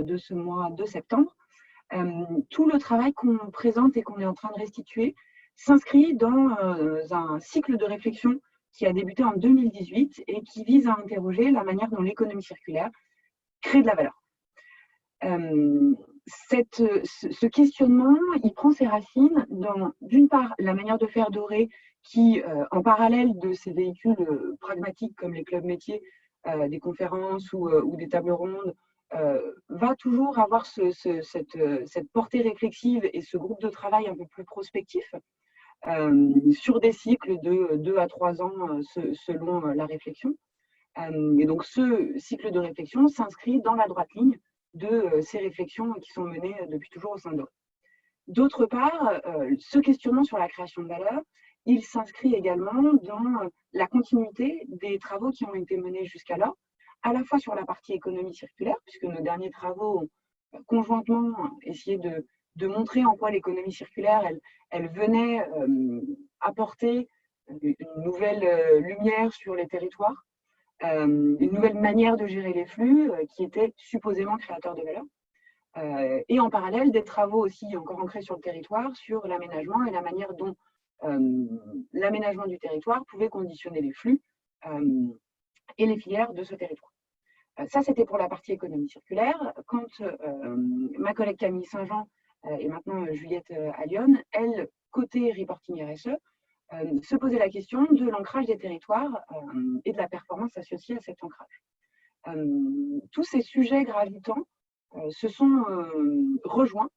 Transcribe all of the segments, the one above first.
de ce mois de septembre. Tout le travail qu'on présente et qu'on est en train de restituer s'inscrit dans un cycle de réflexion qui a débuté en 2018 et qui vise à interroger la manière dont l'économie circulaire crée de la valeur. Ce questionnement, il prend ses racines dans, d'une part, la manière de faire d'Oré qui, en parallèle de ces véhicules pragmatiques comme les clubs métiers, des conférences ou des tables rondes, va toujours avoir cette portée réflexive et ce groupe de travail un peu plus prospectif sur des cycles de 2 à 3 ans selon la réflexion. Et donc ce cycle de réflexion s'inscrit dans la droite ligne de ces réflexions qui sont menées depuis toujours au sein d'Oré. D'autre part, ce questionnement sur la création de valeur, il s'inscrit également dans la continuité des travaux qui ont été menés jusqu'alors, à la fois sur la partie économie circulaire, puisque nos derniers travaux ont conjointement essayé de montrer en quoi l'économie circulaire, elle venait apporter une nouvelle lumière sur les territoires, une nouvelle manière de gérer les flux qui était supposément créateur de valeur. Et en parallèle, des travaux aussi encore ancrés sur le territoire, sur l'aménagement et la manière dont l'aménagement du territoire pouvait conditionner les flux et les filières de ce territoire. Ça, c'était pour la partie économie circulaire. Quand ma collègue Camille Saint-Jean et maintenant Juliette Allione, elle, côté reporting RSE, se posait la question de l'ancrage des territoires et de la performance associée à cet ancrage. Tous ces sujets gravitants se sont rejoints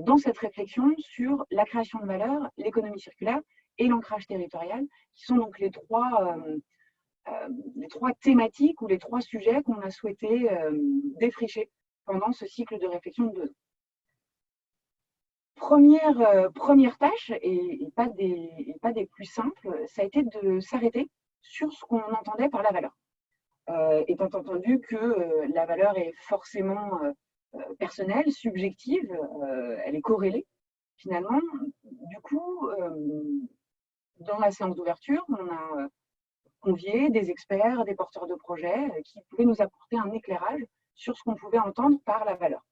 dans cette réflexion sur la création de valeur, l'économie circulaire et l'ancrage territorial, qui sont donc les trois thématiques ou les trois sujets qu'on a souhaité défricher pendant ce cycle de réflexion de 2 ans. Première tâche, et pas des plus simples, ça a été de s'arrêter sur ce qu'on entendait par la valeur. Étant entendu que la valeur est forcément personnelle, subjective, elle est corrélée finalement. Du coup, dans la séance d'ouverture, on a convié des experts, des porteurs de projets qui pouvaient nous apporter un éclairage sur ce qu'on pouvait entendre par la valeur.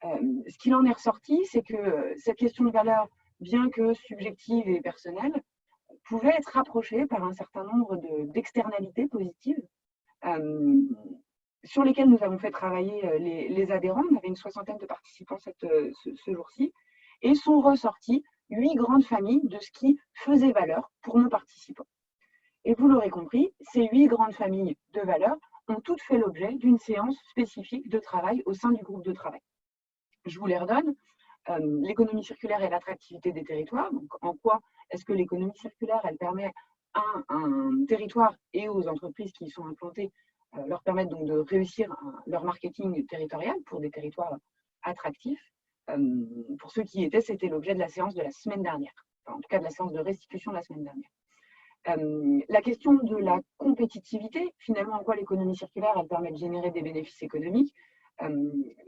Ce qu'il en est ressorti, c'est que cette question de valeur, bien que subjective et personnelle, pouvait être rapprochée par un certain nombre d'externalités positives sur lesquelles nous avons fait travailler les adhérents. On avait une 60aine de participants ce jour-ci, et sont ressorties 8 grandes familles de ce qui faisait valeur pour nos participants. Et vous l'aurez compris, ces 8 grandes familles de valeurs ont toutes fait l'objet d'une séance spécifique de travail au sein du groupe de travail. Je vous les redonne. L'économie circulaire et l'attractivité des territoires. Donc, en quoi est-ce que l'économie circulaire, elle permet à un territoire et aux entreprises qui y sont implantées, leur permettent donc de réussir leur marketing territorial pour des territoires attractifs. Pour ceux qui y étaient, c'était l'objet de la séance de la semaine dernière, enfin, en tout cas de la séance de restitution de la semaine dernière. La question de la compétitivité, finalement, en quoi l'économie circulaire, elle permet de générer des bénéfices économiques,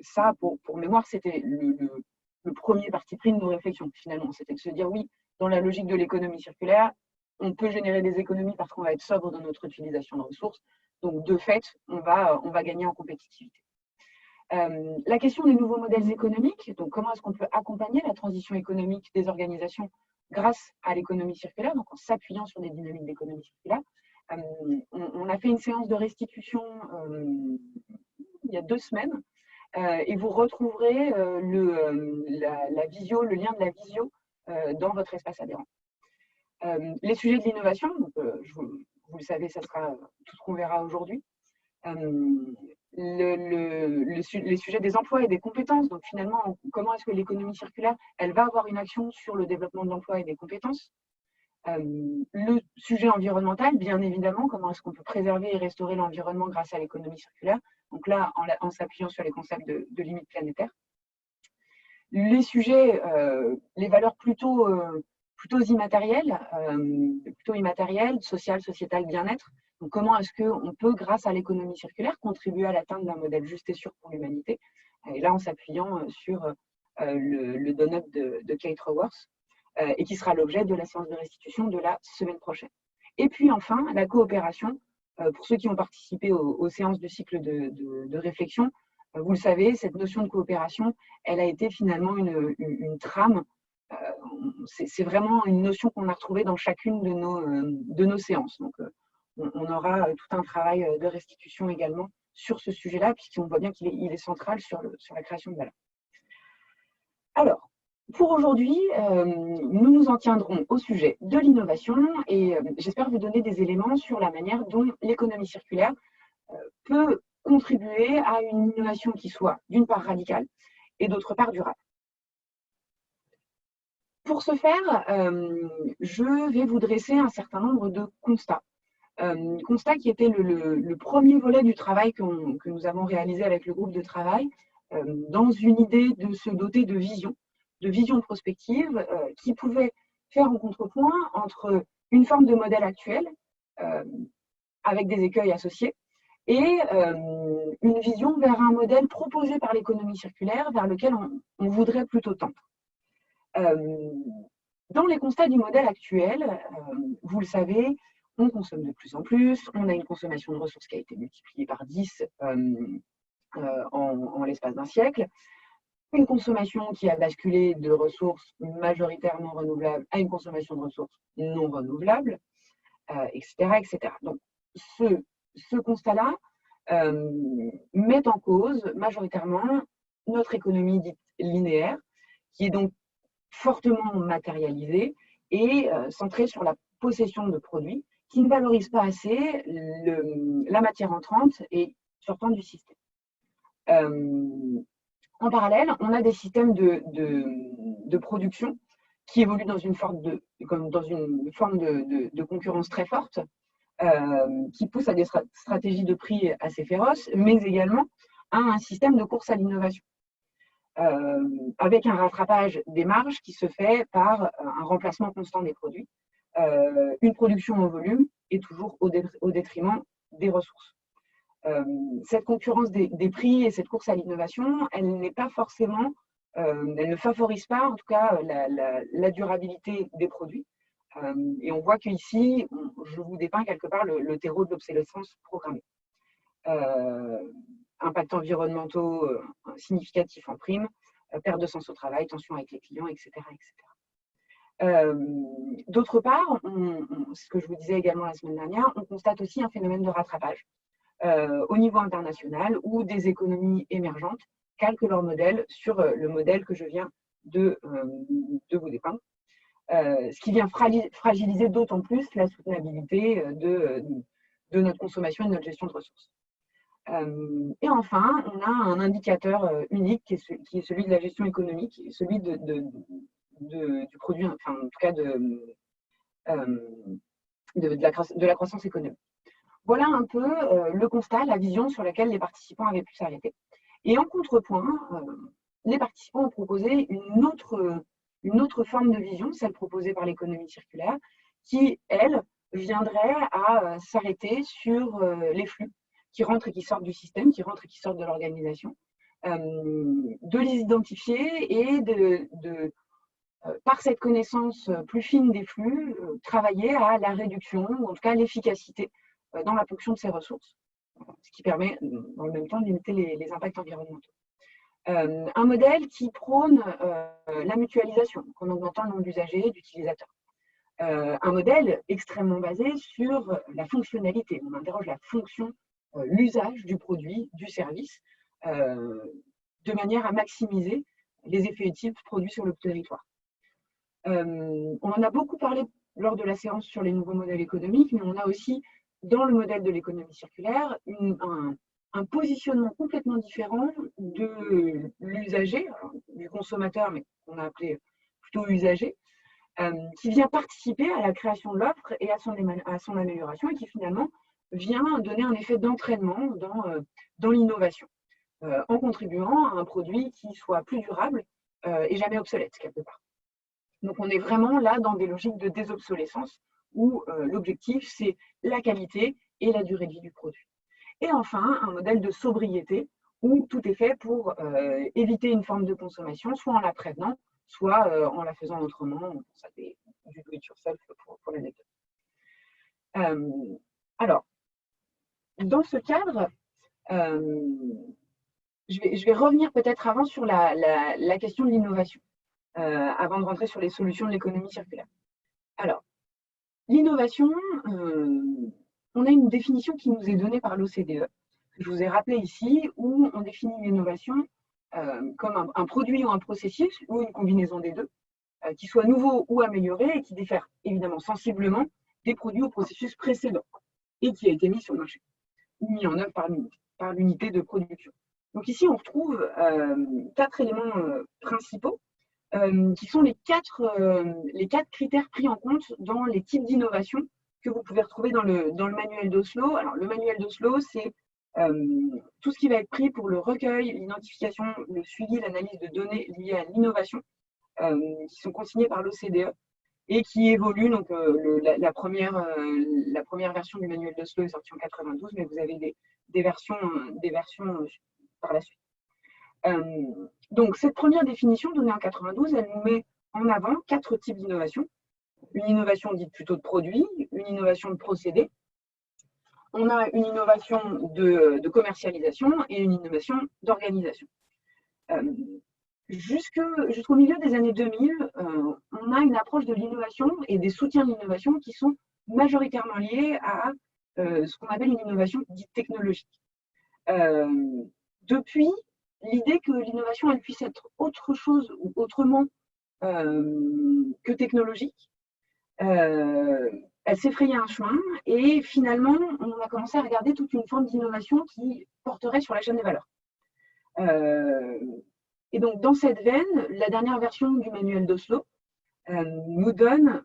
ça, pour mémoire, c'était le premier parti pris de nos réflexions, finalement. C'était de se dire, oui, dans la logique de l'économie circulaire, on peut générer des économies parce qu'on va être sobre dans notre utilisation de ressources. Donc, de fait, on va gagner en compétitivité. La question des nouveaux modèles économiques, donc comment est-ce qu'on peut accompagner la transition économique des organisations grâce à l'économie circulaire, donc en s'appuyant sur des dynamiques d'économie circulaire. On a fait une séance de restitution il y a 2 semaines, et vous retrouverez la visio, le lien de la visio dans votre espace adhérent. Les sujets de l'innovation, vous le savez, ça sera tout ce qu'on verra aujourd'hui. Les sujets des emplois et des compétences, donc finalement, comment est-ce que l'économie circulaire, elle va avoir une action sur le développement de l'emploi et des compétences. Le sujet environnemental, bien évidemment, comment est-ce qu'on peut préserver et restaurer l'environnement grâce à l'économie circulaire, donc là, en s'appuyant sur les concepts de limites planétaires. Les sujets, les valeurs plutôt immatérielles, sociales, sociétales, bien-être. Donc, comment est-ce qu'on peut, grâce à l'économie circulaire, contribuer à l'atteinte d'un modèle juste et sûr pour l'humanité? Et là, en s'appuyant sur le donut de Kate Raworth, et qui sera l'objet de la séance de restitution de la semaine prochaine. Et puis enfin, la coopération. Pour ceux qui ont participé aux séances du cycle de réflexion, Vous le savez, cette notion de coopération, elle a été finalement une trame. C'est vraiment une notion qu'on a retrouvée dans chacune de nos séances. Donc, on aura tout un travail de restitution également sur ce sujet-là, puisqu'on voit bien qu'il est central sur la création de valeur. Alors, pour aujourd'hui, nous nous en tiendrons au sujet de l'innovation et j'espère vous donner des éléments sur la manière dont l'économie circulaire peut contribuer à une innovation qui soit d'une part radicale et d'autre part durable. Pour ce faire, je vais vous dresser un certain nombre de constats. Constat qui était le premier volet du travail que nous avons réalisé avec le groupe de travail, dans une idée de se doter de vision prospective, qui pouvait faire un contrepoint entre une forme de modèle actuel, avec des écueils associés, et une vision vers un modèle proposé par l'économie circulaire, vers lequel on voudrait plutôt tendre. Dans les constats du modèle actuel, vous le savez, on consomme de plus en plus, on a une consommation de ressources qui a été multipliée par 10 en l'espace d'un siècle, une consommation qui a basculé de ressources majoritairement renouvelables à une consommation de ressources non renouvelables, etc., etc. Donc, ce constat-là met en cause majoritairement notre économie dite linéaire, qui est donc fortement matérialisée et centrée sur la possession de produits, qui ne valorise pas assez la matière entrante et sortant du système. En parallèle, on a des systèmes de production qui évoluent dans une forme de concurrence très forte, qui pousse à des stratégies de prix assez féroces, mais également à un système de course à l'innovation, avec un rattrapage des marges qui se fait par un remplacement constant des produits, une production en volume et toujours au détriment des ressources. Cette concurrence des prix et cette course à l'innovation, elle n'est pas forcément, elle ne favorise pas en tout cas la durabilité des produits. Et on voit qu'ici, je vous dépeins quelque part le terreau de l'obsolescence programmée. Impacts environnementaux significatifs en prime, perte de sens au travail, tension avec les clients, etc. etc. D'autre part, ce que je vous disais également la semaine dernière, on constate aussi un phénomène de rattrapage au niveau international où des économies émergentes calquent leur modèle sur le modèle que je viens de vous dépeindre. Ce qui vient fragiliser d'autant plus la soutenabilité de notre consommation et de notre gestion de ressources. Et enfin, on a un indicateur unique qui est celui de la gestion économique, celui du produit, enfin en tout cas de la croissance économique. Voilà un peu le constat, la vision sur laquelle les participants avaient pu s'arrêter. Et en contrepoint, les participants ont proposé une autre forme de vision, celle proposée par l'économie circulaire, qui, elle, viendrait à s'arrêter sur les flux qui rentrent et qui sortent du système, qui rentrent et qui sortent de l'organisation, de les identifier et par cette connaissance plus fine des flux, travailler à la réduction, ou en tout cas à l'efficacité dans la ponction de ces ressources, ce qui permet dans le même temps de limiter les impacts environnementaux. Un modèle qui prône la mutualisation, en augmentant le nombre d'usagers, d'utilisateurs. Un modèle extrêmement basé sur la fonctionnalité. On interroge la fonction, l'usage du produit, du service, de manière à maximiser les effets utiles produits sur le territoire. On en a beaucoup parlé lors de la séance sur les nouveaux modèles économiques, mais on a aussi, dans le modèle de l'économie circulaire, un positionnement complètement différent de l'usager, du consommateur, mais qu'on a appelé plutôt usager, qui vient participer à la création de l'offre et à son amélioration, et qui finalement vient donner un effet d'entraînement dans l'innovation, en contribuant à un produit qui soit plus durable et jamais obsolète, quelque part. Donc on est vraiment là dans des logiques de désobsolescence où l'objectif c'est la qualité et la durée de vie du produit. Et enfin, un modèle de sobriété où tout est fait pour éviter une forme de consommation, soit en la prévenant, soit en la faisant autrement. On pense à du do it yourself pour l'anecdote. Alors, dans ce cadre, je vais revenir peut-être avant sur la question de l'innovation, avant de rentrer sur les solutions de l'économie circulaire. Alors, l'innovation, on a une définition qui nous est donnée par l'OCDE, que je vous ai rappelé ici, où on définit l'innovation comme un produit ou un processus, ou une combinaison des deux, qui soit nouveau ou amélioré et qui diffère évidemment sensiblement des produits ou processus précédents et qui a été mis sur le marché ou mis en œuvre par l'unité de production. Donc ici, on retrouve 4 éléments principaux qui sont les quatre critères pris en compte dans les types d'innovation que vous pouvez retrouver dans le manuel d'Oslo. Alors, le manuel d'Oslo, c'est tout ce qui va être pris pour le recueil, l'identification, le suivi, l'analyse de données liées à l'innovation, qui sont consignés par l'OCDE et qui évoluent. Donc, la première version du manuel d'Oslo est sortie en 92, mais vous avez des versions par la suite. Donc, cette première définition donnée en 92, elle nous met en avant 4 types d'innovation. Une innovation dite plutôt de produit, une innovation de procédé, on a une innovation de commercialisation et une innovation d'organisation. Jusqu'au milieu des années 2000, on a une approche de l'innovation et des soutiens de l'innovation qui sont majoritairement liés à ce qu'on appelle une innovation dite technologique. Depuis, l'idée que l'innovation elle puisse être autre chose ou autrement que technologique, elle s'est frayée un chemin et finalement, on a commencé à regarder toute une forme d'innovation qui porterait sur la chaîne des valeurs. Et donc, dans cette veine, la dernière version du manuel d'Oslo nous donne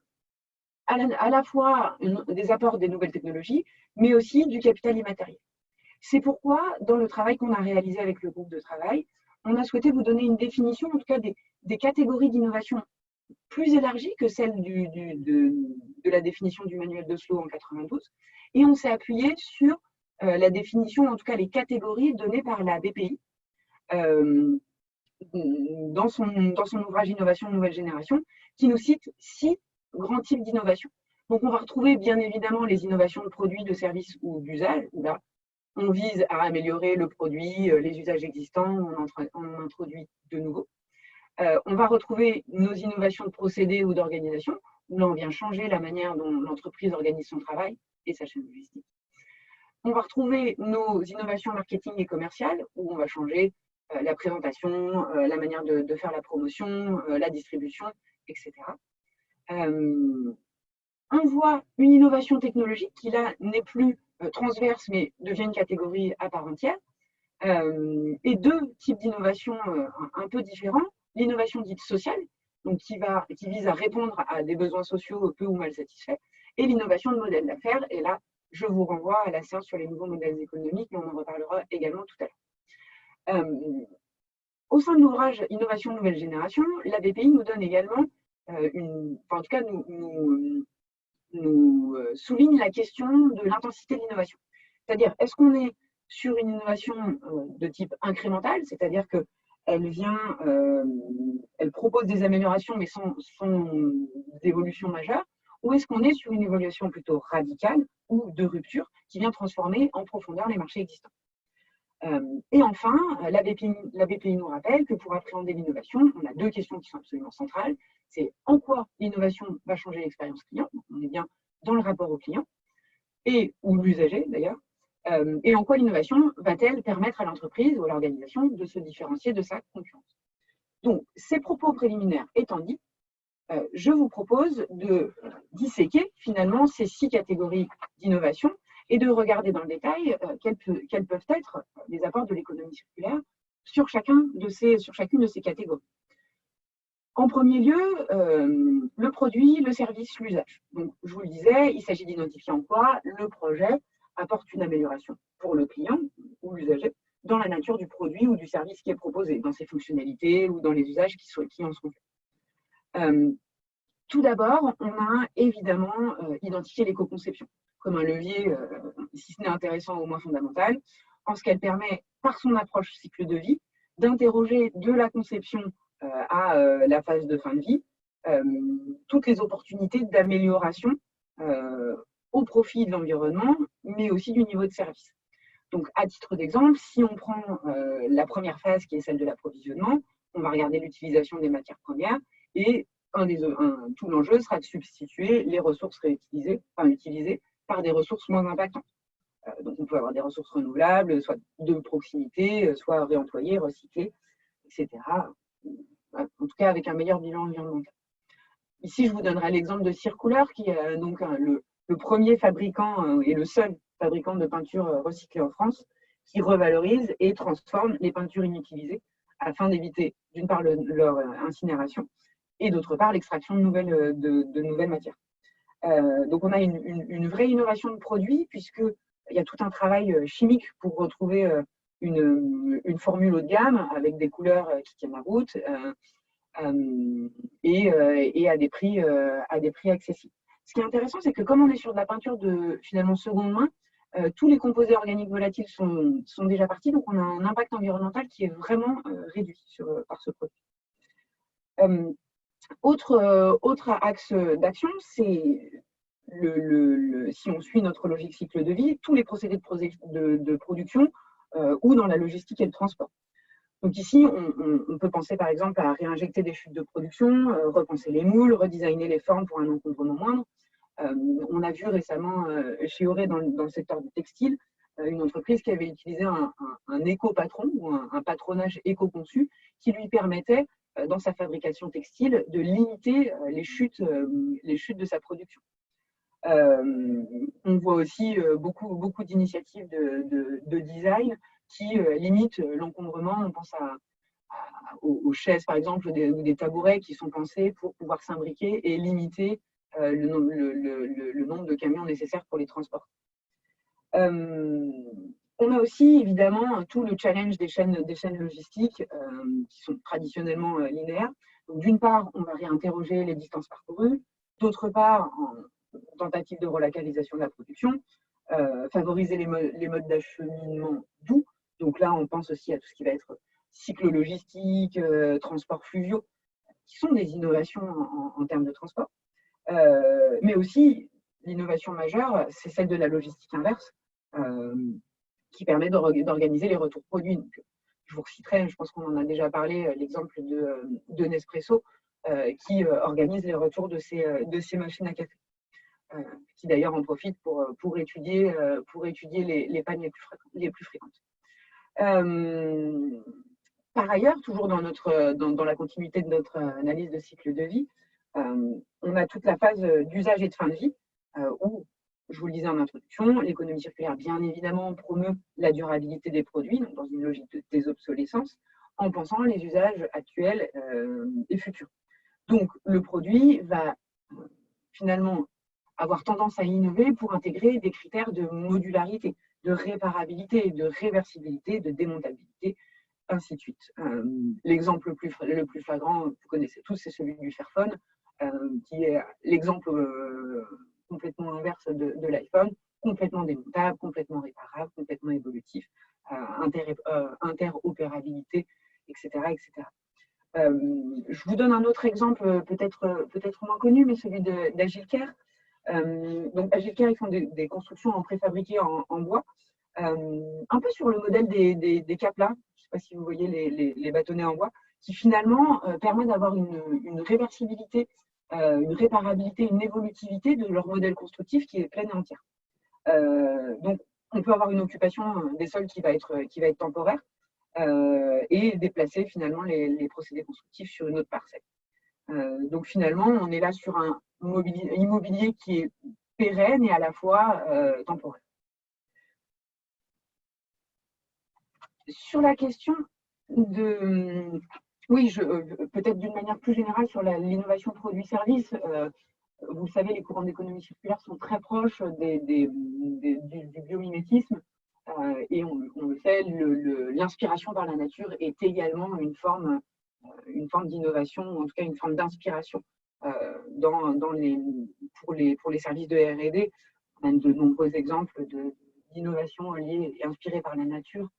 à la fois des apports des nouvelles technologies, mais aussi du capital immatériel. C'est pourquoi, dans le travail qu'on a réalisé avec le groupe de travail, on a souhaité vous donner une définition, en tout cas des catégories d'innovation plus élargie que celle de la définition du manuel d'Oslo en 92. Et on s'est appuyé sur la définition, en tout cas les catégories données par la BPI dans son ouvrage Innovation Nouvelle Génération, qui nous cite 6 grands types d'innovation. Donc on va retrouver bien évidemment les innovations de produits, de services ou d'usage, où là, on vise à améliorer le produit, les usages existants, on en introduit de nouveaux. On va retrouver nos innovations de procédés ou d'organisation, où là on vient changer la manière dont l'entreprise organise son travail et sa chaîne logistique. On va retrouver nos innovations marketing et commerciales, où on va changer la présentation, la manière de faire la promotion, la distribution, etc. On voit une innovation technologique qui là n'est plus transverse, mais devient une catégorie à part entière. Et 2 types d'innovation un peu différents. L'innovation dite sociale, donc qui vise à répondre à des besoins sociaux peu ou mal satisfaits, et l'innovation de modèle d'affaires. Et là, je vous renvoie à la séance sur les nouveaux modèles économiques, mais on en reparlera également tout à l'heure. Au sein de l'ouvrage Innovation Nouvelle Génération, la BPI nous donne également en tout cas, nous souligne la question de l'intensité de l'innovation. C'est-à-dire, est-ce qu'on est sur une innovation de type incrémental, c'est-à-dire qu'elle elle propose des améliorations mais sans évolution majeure, ou est-ce qu'on est sur une évolution plutôt radicale ou de rupture qui vient transformer en profondeur les marchés existants? Et enfin, la BPI nous rappelle que pour appréhender l'innovation, on a 2 questions qui sont absolument centrales. C'est en quoi l'innovation va changer l'expérience client, on est bien dans le rapport au client, ou l'usager d'ailleurs, et en quoi l'innovation va-t-elle permettre à l'entreprise ou à l'organisation de se différencier de sa concurrence. Donc, ces propos préliminaires étant dit, je vous propose de disséquer finalement ces 6 catégories d'innovation et de regarder dans le détail quels peuvent être les apports de l'économie circulaire sur chacune de ces catégories. En premier lieu, le produit, le service, l'usage. Donc, je vous le disais, il s'agit d'identifier en quoi le projet apporte une amélioration pour le client ou l'usager dans la nature du produit ou du service qui est proposé, dans ses fonctionnalités ou dans les usages qui en sont faits. Tout d'abord, on a évidemment identifié l'éco-conception comme un levier, si ce n'est intéressant, au moins fondamental, en ce qu'elle permet, par son approche cycle de vie, d'interroger de la conception à la phase de fin de vie toutes les opportunités d'amélioration au profit de l'environnement, mais aussi du niveau de service. Donc, à titre d'exemple, si on prend la première phase qui est celle de l'approvisionnement, on va regarder l'utilisation des matières premières et tout l'enjeu sera de substituer les ressources utilisées par des ressources moins impactantes. Donc, on peut avoir des ressources renouvelables, soit de proximité, soit réemployées, recyclées, etc. En tout cas, avec un meilleur bilan environnemental. Ici, je vous donnerai l'exemple de Circular, qui est donc le premier fabricant et le seul fabricant de peinture recyclée en France, qui revalorise et transforme les peintures inutilisées afin d'éviter, d'une part, leur incinération et d'autre part, l'extraction de nouvelles matières. Donc, on a une vraie innovation de produit, puisqu'il y a tout un travail chimique pour retrouver une formule haut de gamme avec des couleurs qui tiennent la route et à des prix accessibles. Ce qui est intéressant, c'est que comme on est sur de la peinture de finalement seconde main, tous les composés organiques volatiles sont déjà partis, donc on a un impact environnemental qui est vraiment réduit par ce produit. Autre axe d'action, c'est si on suit notre logique cycle de vie, tous les procédés de production ou dans la logistique et le transport. Donc ici, on peut penser par exemple à réinjecter des chutes de production, repenser les moules, redesigner les formes pour un encombrement moindre. On a vu récemment chez Auré dans le secteur du textile, une entreprise qui avait utilisé un éco-patron ou un patronage éco-conçu qui lui permettait, dans sa fabrication textile, de limiter les chutes de sa production. On voit aussi beaucoup d'initiatives de design qui limitent l'encombrement. On pense aux chaises, par exemple, ou des tabourets qui sont pensés pour pouvoir s'imbriquer et limiter le nombre de camions nécessaires pour les transports. On a aussi évidemment tout le challenge des chaînes logistiques qui sont traditionnellement linéaires. D'une part, on va réinterroger les distances parcourues. D'autre part, en tentative de relocalisation de la production, favoriser les modes d'acheminement doux. Donc là, on pense aussi à tout ce qui va être cycle logistique, transport fluviaux, qui sont des innovations en termes de transport. Mais aussi, l'innovation majeure, c'est celle de la logistique inverse, qui permet d'organiser les retours produits. Donc, je vous reciterai, je pense qu'on en a déjà parlé, l'exemple de Nespresso, qui organise les retours de ces machines à café, qui d'ailleurs en profite pour étudier les pannes les plus fréquentes. Par ailleurs, toujours dans la continuité de notre analyse de cycle de vie, on a toute la phase d'usage et de fin de vie, où, je vous le disais en introduction, l'économie circulaire, bien évidemment, promeut la durabilité des produits, donc dans une logique de désobsolescence, en pensant les usages actuels et futurs. Donc, le produit va finalement avoir tendance à innover pour intégrer des critères de modularité, de réparabilité, de réversibilité, de démontabilité, ainsi de suite. L'exemple le plus flagrant, vous connaissez tous, c'est celui du Fairphone, qui est l'exemple complètement inverse de l'iPhone, complètement démontable, complètement réparable, complètement évolutif, interopérabilité, etc. etc. Je vous donne un autre exemple peut-être moins connu, mais celui d'Agilcare. Donc Agilcare, ils font des constructions en préfabriqué en bois, un peu sur le modèle des Capla, je ne sais pas si vous voyez les bâtonnets en bois, qui finalement permet d'avoir une réversibilité, une réparabilité, une évolutivité de leur modèle constructif qui est pleine et entière. Donc on peut avoir une occupation des sols qui va être temporaire et déplacer finalement les procédés constructifs sur une autre parcelle. Donc finalement, on est là sur un immobilier qui est pérenne et à la fois temporaire. Sur la question de, oui, peut-être d'une manière plus générale sur l'innovation produit-service, vous le savez, les courants d'économie circulaire sont très proches du biomimétisme, et on le sait, l'inspiration par la nature est également une forme d'innovation, en tout cas une forme d'inspiration pour les services de R&D. On a de nombreux exemples d'innovations liées et inspirées par la nature.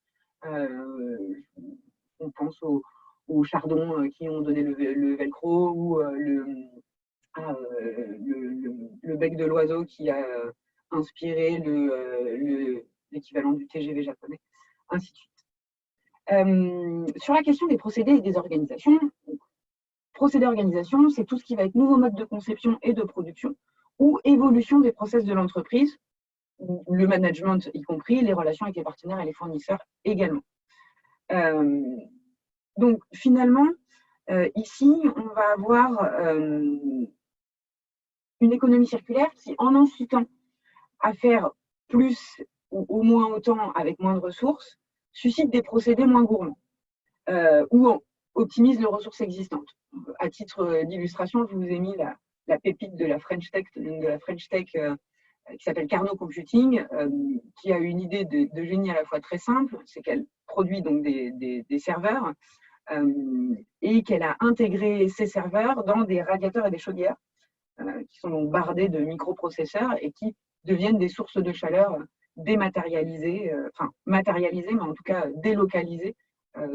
On pense aux chardons qui ont donné le velcro ou le bec de l'oiseau qui a inspiré l'équivalent du TGV japonais, ainsi de suite. Sur la question des procédés et des organisations, procédé-organisation, c'est tout ce qui va être nouveau mode de conception et de production ou évolution des process de l'entreprise, le management y compris, les relations avec les partenaires et les fournisseurs également. Donc finalement, ici, on va avoir une économie circulaire qui, en incitant à faire plus ou au moins autant avec moins de ressources, suscite des procédés moins gourmands ou optimise les ressources existantes. À titre d'illustration, je vous ai mis la pépite de la French Tech, qui s'appelle Carnot Computing, qui a une idée de génie à la fois très simple, c'est qu'elle produit donc des serveurs et qu'elle a intégré ces serveurs dans des radiateurs et des chaudières qui sont donc bardés de microprocesseurs et qui deviennent des sources de chaleur dématérialisées, enfin matérialisées, mais en tout cas délocalisées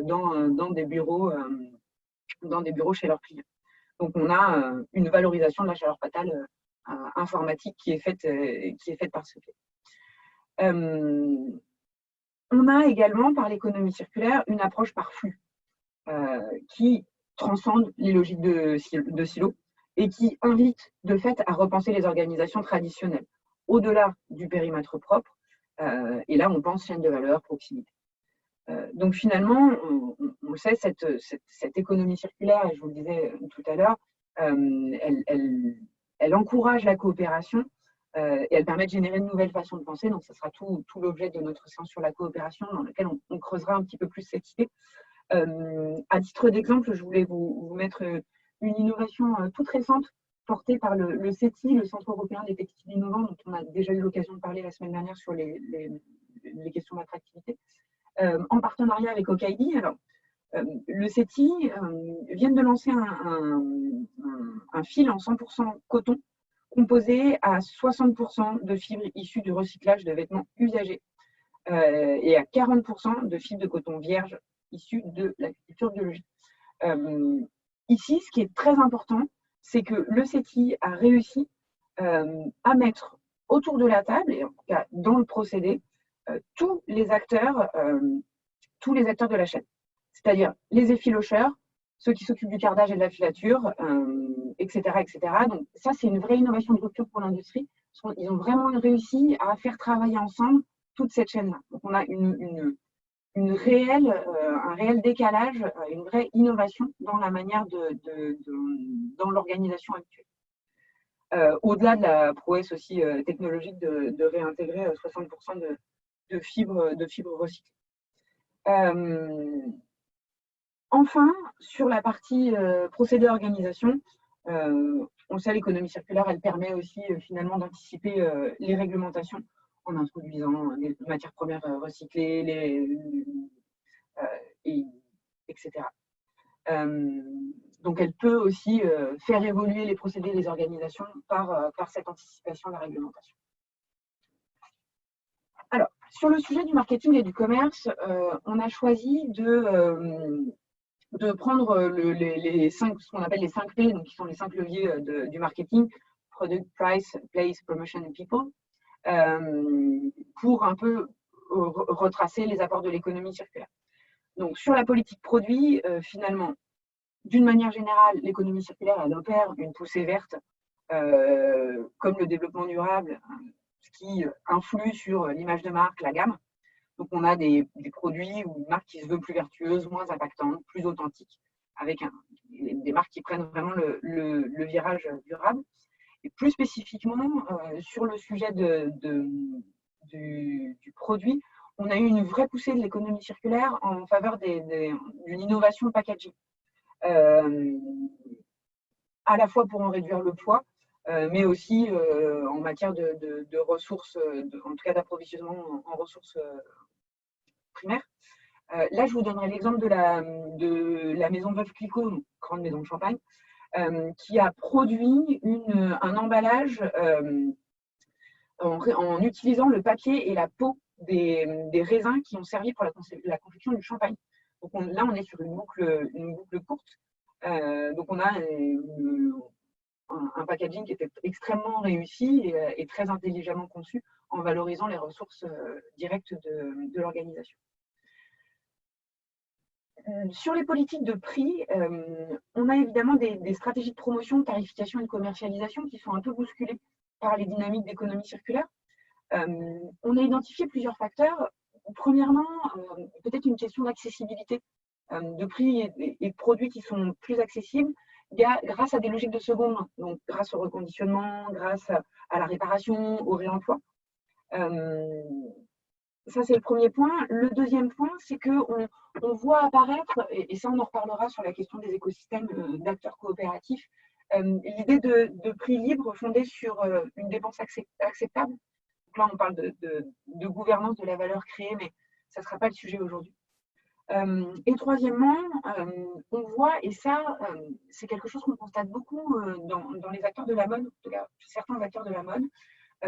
dans des bureaux chez leurs clients. Donc on a une valorisation de la chaleur fatale informatique qui est faite par ce fait. On a également, par l'économie circulaire, une approche par flux qui transcende les logiques de silos et qui invite de fait à repenser les organisations traditionnelles au-delà du périmètre propre. Et là, on pense chaîne de valeur, proximité. Donc finalement, on le sait, cette économie circulaire, et je vous le disais tout à l'heure, elle encourage la coopération et elle permet de générer de nouvelles façons de penser. Donc, ce sera tout l'objet de notre séance sur la coopération, dans laquelle on creusera un petit peu plus cette idée. À titre d'exemple, je voulais vous mettre une innovation toute récente portée par le CETI, le Centre européen des textiles innovants, dont on a déjà eu l'occasion de parler la semaine dernière sur les questions d'attractivité, en partenariat avec Okaidi. Alors, le CETI vient de lancer un fil en 100% coton composé à 60% de fibres issues du recyclage de vêtements usagés et à 40% de fibres de coton vierge issues de l'agriculture biologique. Ici, ce qui est très important, c'est que le CETI a réussi à mettre autour de la table, et en tout cas dans le procédé, tous les acteurs de la chaîne, c'est-à-dire les effilocheurs, ceux qui s'occupent du cardage et de la filature, etc., etc. Donc ça, c'est une vraie innovation de rupture pour l'industrie. Ils ont vraiment réussi à faire travailler ensemble toute cette chaîne-là. Donc on a un réel décalage, une vraie innovation dans la manière dans l'organisation actuelle. Au-delà de la prouesse aussi technologique de réintégrer 60% de fibres recyclées. Enfin, sur la partie procédé organisation, on le sait, l'économie circulaire, elle permet aussi finalement d'anticiper les réglementations en introduisant les matières premières recyclées, etc. Donc elle peut aussi faire évoluer les procédés des organisations par cette anticipation de la réglementation. Alors, sur le sujet du marketing et du commerce, on a choisi de prendre ce qu'on appelle les 5 P, donc qui sont les 5 leviers du marketing, Product, Price, Place, Promotion and People, pour un peu retracer les apports de l'économie circulaire. Donc sur la politique produit, finalement, d'une manière générale, l'économie circulaire, elle opère une poussée verte, comme le développement durable, ce qui influe sur l'image de marque, la gamme. Donc, on a des produits ou une marque qui se veut plus vertueuse, moins impactante, plus authentique, avec des marques qui prennent vraiment le virage durable. Et plus spécifiquement, sur le sujet du produit, on a eu une vraie poussée de l'économie circulaire en faveur d'une innovation packaging. À la fois pour en réduire le poids, mais aussi en matière de ressources, en tout cas d'approvisionnement en ressources primaires. Là, je vous donnerai l'exemple de la maison Veuve Clicquot, donc grande maison de champagne, qui a produit un emballage en utilisant le papier et la peau des raisins qui ont servi pour la confection du champagne. Donc là, on est sur une boucle courte. Donc on a un packaging qui était extrêmement réussi et très intelligemment conçu en valorisant les ressources directes de l'organisation. Sur les politiques de prix, on a évidemment des stratégies de promotion, de tarification et de commercialisation qui sont un peu bousculées par les dynamiques d'économie circulaire. On a identifié plusieurs facteurs. Premièrement, peut-être une question d'accessibilité, de prix et de produits qui sont plus accessibles grâce à des logiques de seconde main, donc grâce au reconditionnement, grâce à la réparation, au réemploi. Ça, c'est le premier point. Le deuxième point, c'est qu'on voit apparaître, et ça, on en reparlera sur la question des écosystèmes d'acteurs coopératifs, l'idée de prix libre fondé sur une dépense acceptable. Donc là, on parle de gouvernance de la valeur créée, mais ça ne sera pas le sujet aujourd'hui. Et troisièmement, on voit, et ça, c'est quelque chose qu'on constate beaucoup dans les acteurs de la mode, en tout cas certains acteurs de la mode,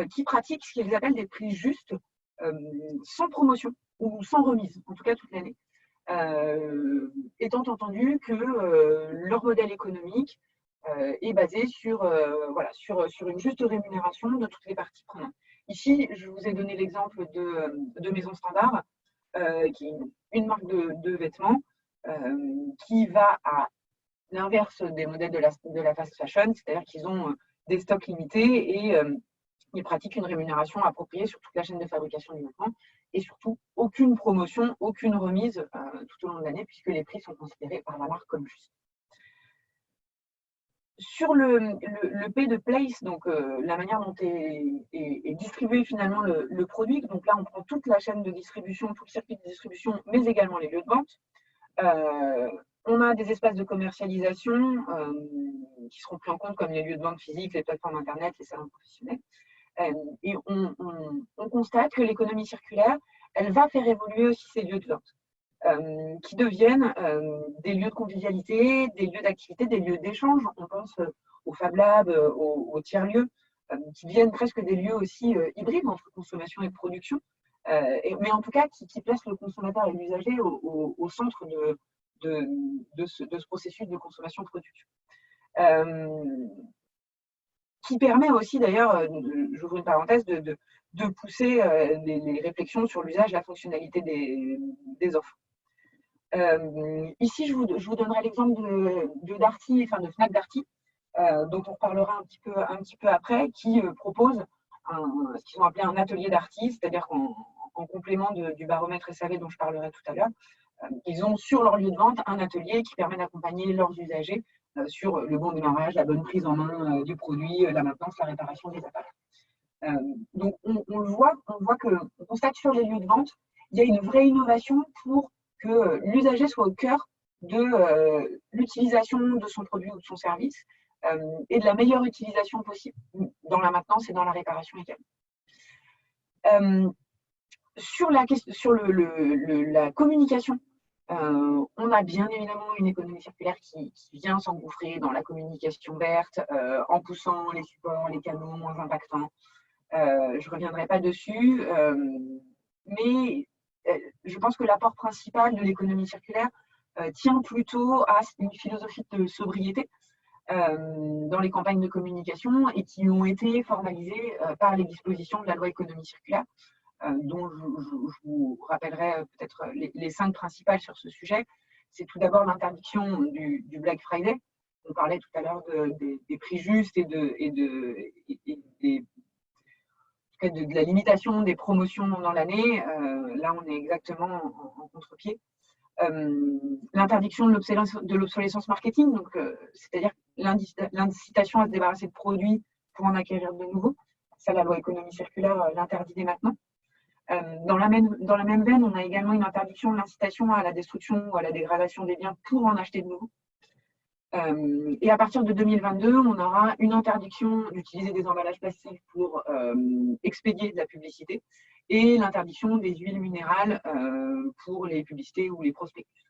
qui pratiquent ce qu'ils appellent des prix justes, sans promotion ou sans remise, en tout cas toute l'année, étant entendu que leur modèle économique est basé sur une juste rémunération de toutes les parties prenantes. Ici, je vous ai donné l'exemple de Maison Standard, qui est une marque de vêtements qui va à l'inverse des modèles de la fast fashion, c'est-à-dire qu'ils ont des stocks limités et ils pratiquent une rémunération appropriée sur toute la chaîne de fabrication du vêtement et surtout aucune promotion, aucune remise tout au long de l'année puisque les prix sont considérés par la marque comme justes. Sur le pay de place, donc la manière dont est distribué finalement le produit, donc là on prend toute la chaîne de distribution, tout le circuit de distribution, mais également les lieux de vente. On a des espaces de commercialisation qui seront pris en compte comme les lieux de vente physiques, les plateformes internet, les salons professionnels. Et on constate que l'économie circulaire, elle va faire évoluer aussi ces lieux de vente. Qui deviennent des lieux de convivialité, des lieux d'activité, des lieux d'échange. On pense aux Fab Labs, aux tiers-lieux, qui deviennent presque des lieux aussi hybrides entre consommation et production, mais en tout cas qui placent le consommateur et l'usager au centre de ce processus de consommation-production. Qui permet aussi d'ailleurs, j'ouvre une parenthèse, de pousser les réflexions sur l'usage et la fonctionnalité des offres. Ici, je vous donnerai l'exemple de Darty, enfin de Fnac Darty, dont on reparlera un petit peu après, qui propose ce qu'ils ont appelé un atelier Darty, c'est-à-dire qu'en complément du baromètre SAV dont je parlerai tout à l'heure, ils ont sur leur lieu de vente un atelier qui permet d'accompagner leurs usagers sur le bon démarrage, la bonne prise en main du produit, la maintenance, la réparation des appareils. Donc on constate sur les lieux de vente, il y a une vraie innovation pour que l'usager soit au cœur de l'utilisation de son produit ou de son service et de la meilleure utilisation possible dans la maintenance et dans la réparation également. Sur la communication, on a bien évidemment une économie circulaire qui vient s'engouffrer dans la communication verte en poussant les supports, les canaux moins impactants. Je ne reviendrai pas dessus, mais je pense que l'apport principal de l'économie circulaire tient plutôt à une philosophie de sobriété dans les campagnes de communication et qui ont été formalisées par les dispositions de la loi économie circulaire, dont je vous rappellerai peut-être les 5 principales sur ce sujet. C'est tout d'abord l'interdiction du Black Friday. On parlait tout à l'heure des prix justes et de la limitation des promotions dans l'année. Là, on est exactement en contre-pied. L'interdiction de l'obsolescence marketing, c'est-à-dire l'incitation à se débarrasser de produits pour en acquérir de nouveaux. Ça, la loi économie circulaire l'interdit dès maintenant. Dans la même veine, on a également une interdiction de l'incitation à la destruction ou à la dégradation des biens pour en acheter de nouveaux. Et à partir de 2022, on aura une interdiction d'utiliser des emballages plastiques pour expédier de la publicité et l'interdiction des huiles minérales pour les publicités ou les prospectus.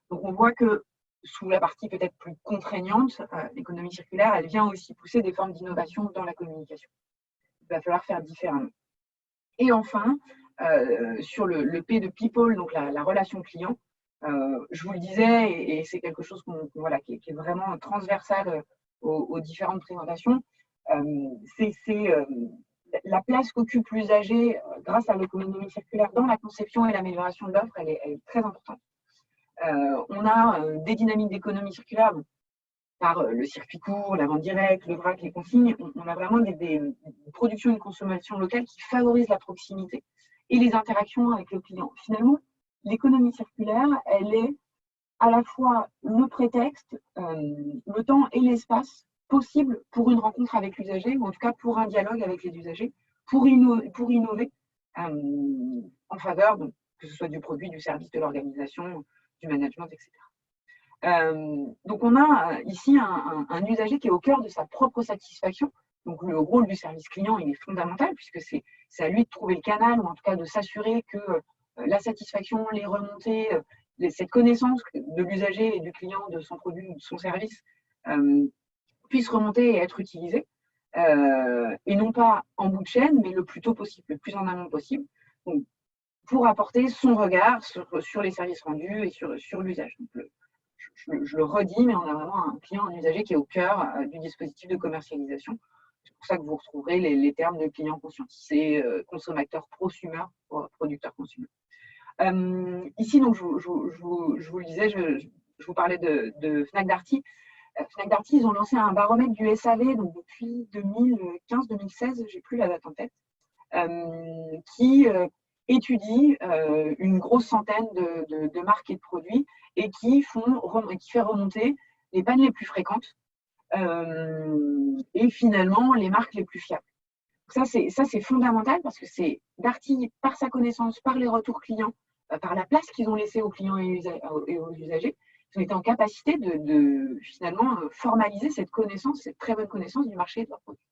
Donc on voit que sous la partie peut-être plus contraignante, l'économie circulaire, elle vient aussi pousser des formes d'innovation dans la communication. Il va falloir faire différemment. Et enfin, sur le P de people, donc la relation client, je vous le disais, et c'est quelque chose qui est vraiment transversal aux différentes présentations, c'est la place qu'occupe l'usager grâce à l'économie circulaire dans la conception et l'amélioration de l'offre, elle est très importante. On a des dynamiques d'économie circulaire par le circuit court, la vente directe, le vrac, les consignes. On a vraiment des productions et une consommation locale qui favorisent la proximité et les interactions avec le client. Finalement, l'économie circulaire, elle est à la fois le prétexte, le temps et l'espace possible pour une rencontre avec l'usager, ou en tout cas pour un dialogue avec les usagers, pour innover en faveur, donc, que ce soit du produit, du service, de l'organisation, du management, etc. Donc on a ici un usager qui est au cœur de sa propre satisfaction. Donc le rôle du service client, il est fondamental, puisque c'est à lui de trouver le canal, ou en tout cas de s'assurer que la satisfaction, les remontées, cette connaissance de l'usager et du client, de son produit ou de son service, puisse remonter et être utilisée, et non pas en bout de chaîne, mais le plus tôt possible, le plus en amont possible, donc, pour apporter son regard sur les services rendus et sur l'usage. Je le redis, mais on a vraiment un client, un usager qui est au cœur du dispositif de commercialisation. C'est pour ça que vous retrouverez les termes de client conscientisé, consommateur prosumer, producteur consumer. Ici, donc, je vous le disais, je vous parlais de Fnac Darty. Fnac Darty, ils ont lancé un baromètre du SAV donc depuis 2015-2016, j'ai plus la date en tête, qui étudie une grosse centaine de marques et de produits et qui fait remonter les pannes les plus fréquentes et finalement les marques les plus fiables. Ça, c'est fondamental parce que c'est Darty, par sa connaissance, par les retours clients, par la place qu'ils ont laissée aux clients et aux usagers, ils ont été en capacité de finalement formaliser cette connaissance, cette très bonne connaissance du marché et de leurs produits.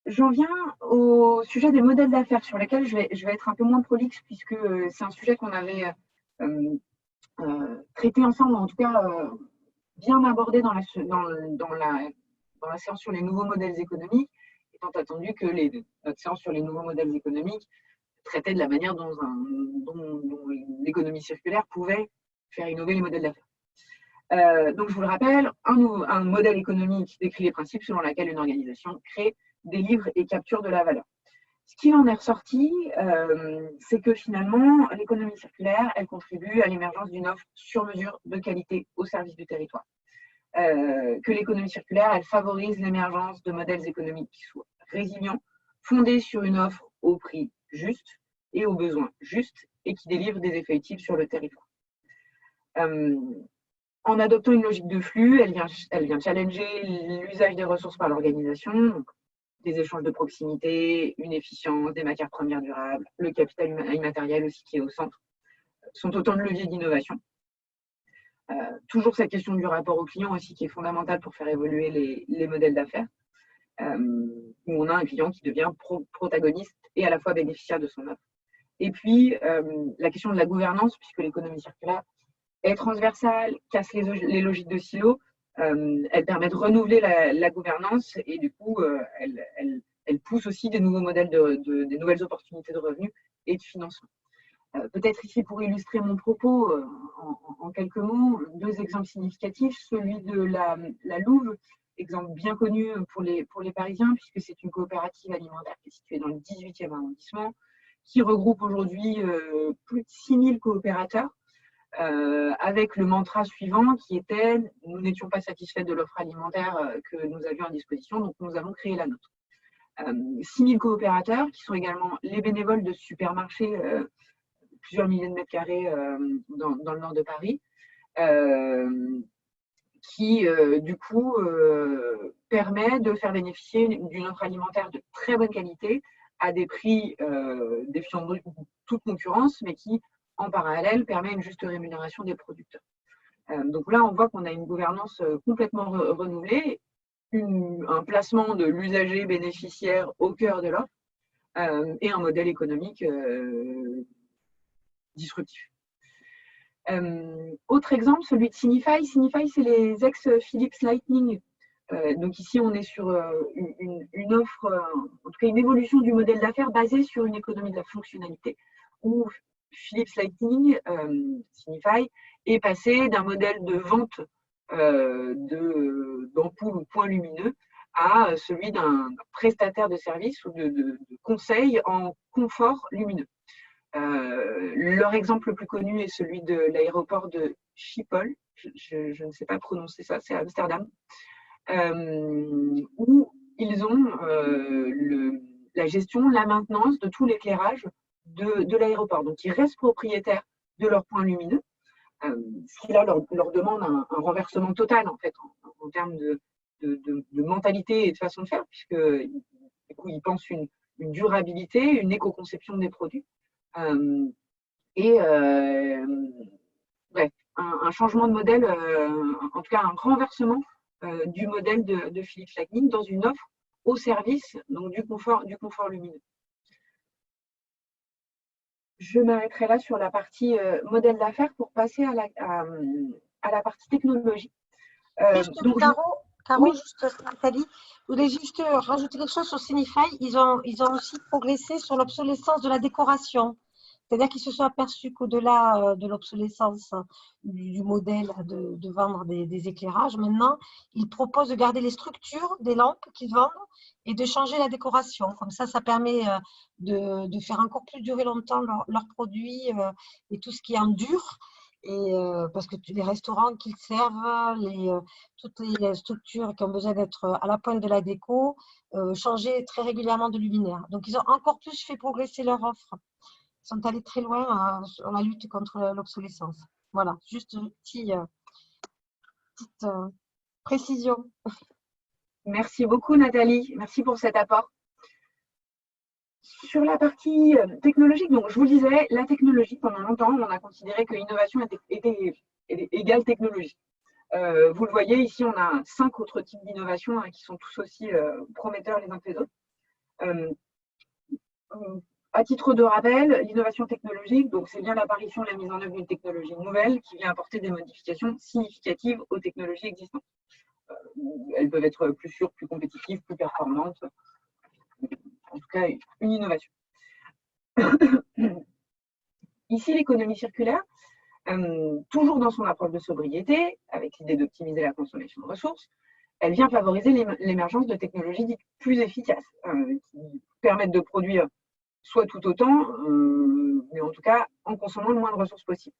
J'en viens au sujet des modèles d'affaires sur lesquels je vais être un peu moins prolixe puisque c'est un sujet qu'on avait traité ensemble, en tout cas bien abordé dans la séance sur les nouveaux modèles économiques, étant attendu que notre séance sur les nouveaux modèles économiques traitait de la manière dont l'économie circulaire pouvait faire innover les modèles d'affaires. Donc je vous le rappelle, un modèle économique décrit les principes selon lesquels une organisation crée, délivre et capture de la valeur. Ce qui en est ressorti, c'est que finalement, l'économie circulaire, elle contribue à l'émergence d'une offre sur mesure de qualité au service du territoire. Que l'économie circulaire, elle favorise l'émergence de modèles économiques qui soient résilients, fondés sur une offre au prix juste et aux besoins justes et qui délivrent des effets utiles sur le territoire. En adoptant une logique de flux, elle vient challenger l'usage des ressources par l'organisation, des échanges de proximité, une efficience, des matières premières durables, le capital immatériel aussi qui est au centre, sont autant de leviers d'innovation. Toujours cette question du rapport au client aussi qui est fondamentale pour faire évoluer les modèles d'affaires, où on a un client qui devient protagoniste et à la fois bénéficiaire de son offre. Et puis, la question de la gouvernance, puisque l'économie circulaire est transversale, casse les logiques de silos, elle permet de renouveler la gouvernance et du coup, elle pousse aussi des nouveaux modèles, des nouvelles opportunités de revenus et de financement. Peut-être ici pour illustrer mon propos en quelques mots, deux exemples significatifs, celui de la Louve, exemple bien connu pour les Parisiens puisque c'est une coopérative alimentaire qui est située dans le 18e arrondissement, qui regroupe aujourd'hui plus de 6000 coopérateurs, avec le mantra suivant qui était « Nous n'étions pas satisfaits de l'offre alimentaire que nous avions à disposition, donc nous avons créé la nôtre ». 6000 coopérateurs qui sont également les bénévoles de supermarchés, plusieurs milliers de mètres carrés dans le nord de Paris, qui du coup permet de faire bénéficier d'une offre alimentaire de très bonne qualité à des prix défiant toute concurrence, mais qui en parallèle permet une juste rémunération des producteurs. Donc là, on voit qu'on a une gouvernance complètement renouvelée, un placement de l'usager bénéficiaire au cœur de l'offre et un modèle économique disruptif. Autre exemple, celui de Signify. Signify, c'est les ex-Philips Lightning. Donc ici, on est sur une offre, en tout cas une évolution du modèle d'affaires basée sur une économie de la fonctionnalité, où Philips Lightning, Signify, est passé d'un modèle de vente d'ampoules ou points lumineux à celui d'un prestataire de service ou de conseil en confort lumineux. Leur exemple le plus connu est celui de l'aéroport de Schiphol, je ne sais pas prononcer ça, c'est à Amsterdam, où ils ont la gestion, la maintenance de tout l'éclairage de l'aéroport. Donc, ils restent propriétaires de leurs points lumineux, ce qui là leur demande un renversement total en fait en termes de mentalité et de façon de faire, puisque du coup, ils pensent une durabilité, une éco-conception des produits. Bref, un changement de modèle, en tout cas un renversement du modèle de Philips Lighting dans une offre au service donc, du confort lumineux. Je m'arrêterai là sur la partie modèle d'affaires pour passer à la partie technologie. Donc, Caro, oui. Juste Nathalie, je voulais juste rajouter quelque chose sur Signify. Ils ont aussi progressé sur l'obsolescence de la décoration. C'est-à-dire qu'ils se sont aperçus qu'au-delà de l'obsolescence du modèle de vendre des éclairages, maintenant, ils proposent de garder les structures des lampes qu'ils vendent et de changer la décoration. Comme ça ça permet de faire encore plus durer longtemps leurs produits et tout ce qui en dure. Et parce que les restaurants qu'ils servent, toutes les structures qui ont besoin d'être à la pointe de la déco, changer très régulièrement de luminaire. Donc, ils ont encore plus fait progresser leur offre. Ils sont allés très loin sur la lutte contre l'obsolescence. Voilà, juste une petite précision. Merci beaucoup Nathalie, merci pour cet apport. Sur la partie technologique, donc je vous le disais, la technologie, pendant longtemps, on a considéré que l'innovation était égale technologie. Vous le voyez, ici, on a 5 autres types d'innovation hein, qui sont tous aussi prometteurs les uns que les autres. À titre de rappel, l'innovation technologique, donc c'est bien l'apparition et la mise en œuvre d'une technologie nouvelle qui vient apporter des modifications significatives aux technologies existantes. Elles peuvent être plus sûres, plus compétitives, plus performantes. En tout cas, une innovation. Ici, l'économie circulaire, toujours dans son approche de sobriété, avec l'idée d'optimiser la consommation de ressources, elle vient favoriser l'émergence de technologies dites plus efficaces, qui permettent de produire soit tout autant, mais en tout cas en consommant le moins de ressources possible.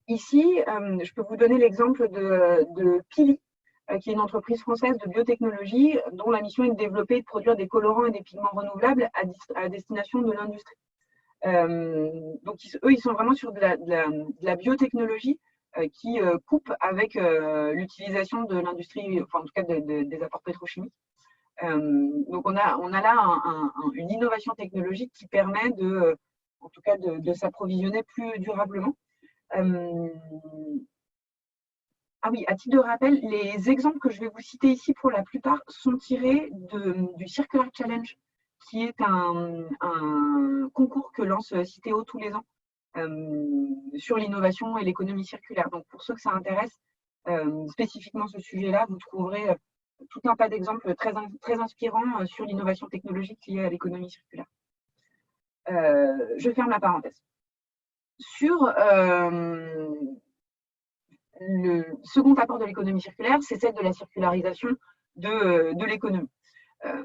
Ici, je peux vous donner l'exemple de Pili, qui est une entreprise française de biotechnologie dont la mission est de développer et de produire des colorants et des pigments renouvelables à destination de l'industrie. Donc, eux, ils sont vraiment sur de la biotechnologie qui coupe avec l'utilisation de l'industrie, enfin en tout cas des apports pétrochimiques. Donc, on a là une innovation technologique qui permet en tout cas de s'approvisionner plus durablement. Ah oui, à titre de rappel, les exemples que je vais vous citer ici, pour la plupart, sont tirés du Circular Challenge, qui est un concours que lance Citeo tous les ans sur l'innovation et l'économie circulaire. Donc, pour ceux que ça intéresse, spécifiquement ce sujet-là, vous trouverez tout un tas d'exemples très inspirants sur l'innovation technologique liée à l'économie circulaire. Je ferme la parenthèse. Sur le second apport de l'économie circulaire, c'est celle de la circularisation de l'économie.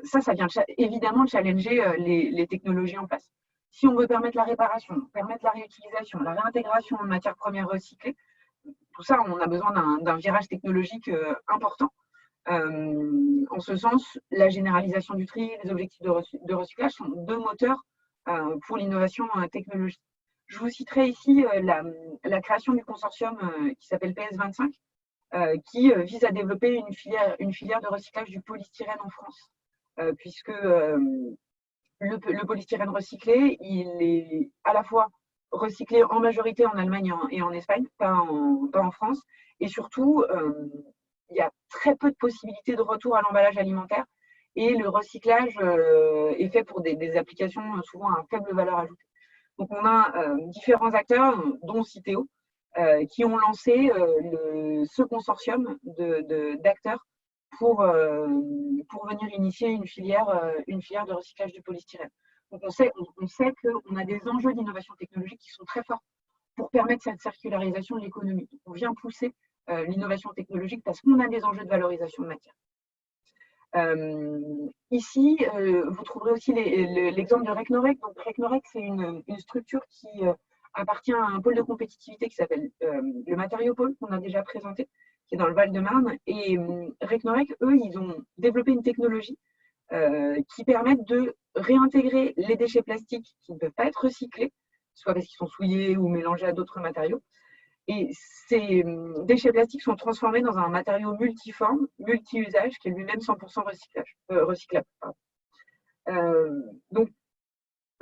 Ça vient évidemment challenger les technologies en place. Si on veut permettre la réparation, permettre la réutilisation, la réintégration en matières premières recyclées, tout ça, on a besoin d'un virage technologique important. En ce sens, la généralisation du tri et les objectifs de recyclage sont deux moteurs pour l'innovation technologique. Je vous citerai ici la création du consortium qui s'appelle PS25, qui vise à développer une filière de recyclage du polystyrène en France, puisque le polystyrène recyclé, il est à la fois recyclé en majorité en Allemagne et en Espagne, pas en France, et surtout, il y a très peu de possibilités de retour à l'emballage alimentaire, et le recyclage est fait pour des applications souvent à faible valeur ajoutée. Donc, on a différents acteurs, dont Citeo, qui ont lancé ce consortium d'acteurs pour venir initier une filière de recyclage du polystyrène. Donc, on sait qu'on a des enjeux d'innovation technologique qui sont très forts pour permettre cette circularisation de l'économie. On vient pousser l'innovation technologique parce qu'on a des enjeux de valorisation de matière. Ici, vous trouverez aussi l'exemple de Recnorec. Donc, Recnorec, c'est une structure qui appartient à un pôle de compétitivité qui s'appelle le Matériopôle, qu'on a déjà présenté, qui est dans le Val-de-Marne. Et Recnorec, eux, ils ont développé une technologie qui permettent de réintégrer les déchets plastiques qui ne peuvent pas être recyclés, soit parce qu'ils sont souillés ou mélangés à d'autres matériaux. Et ces déchets plastiques sont transformés dans un matériau multiforme, multi-usage, qui est lui-même 100% recyclable. Donc,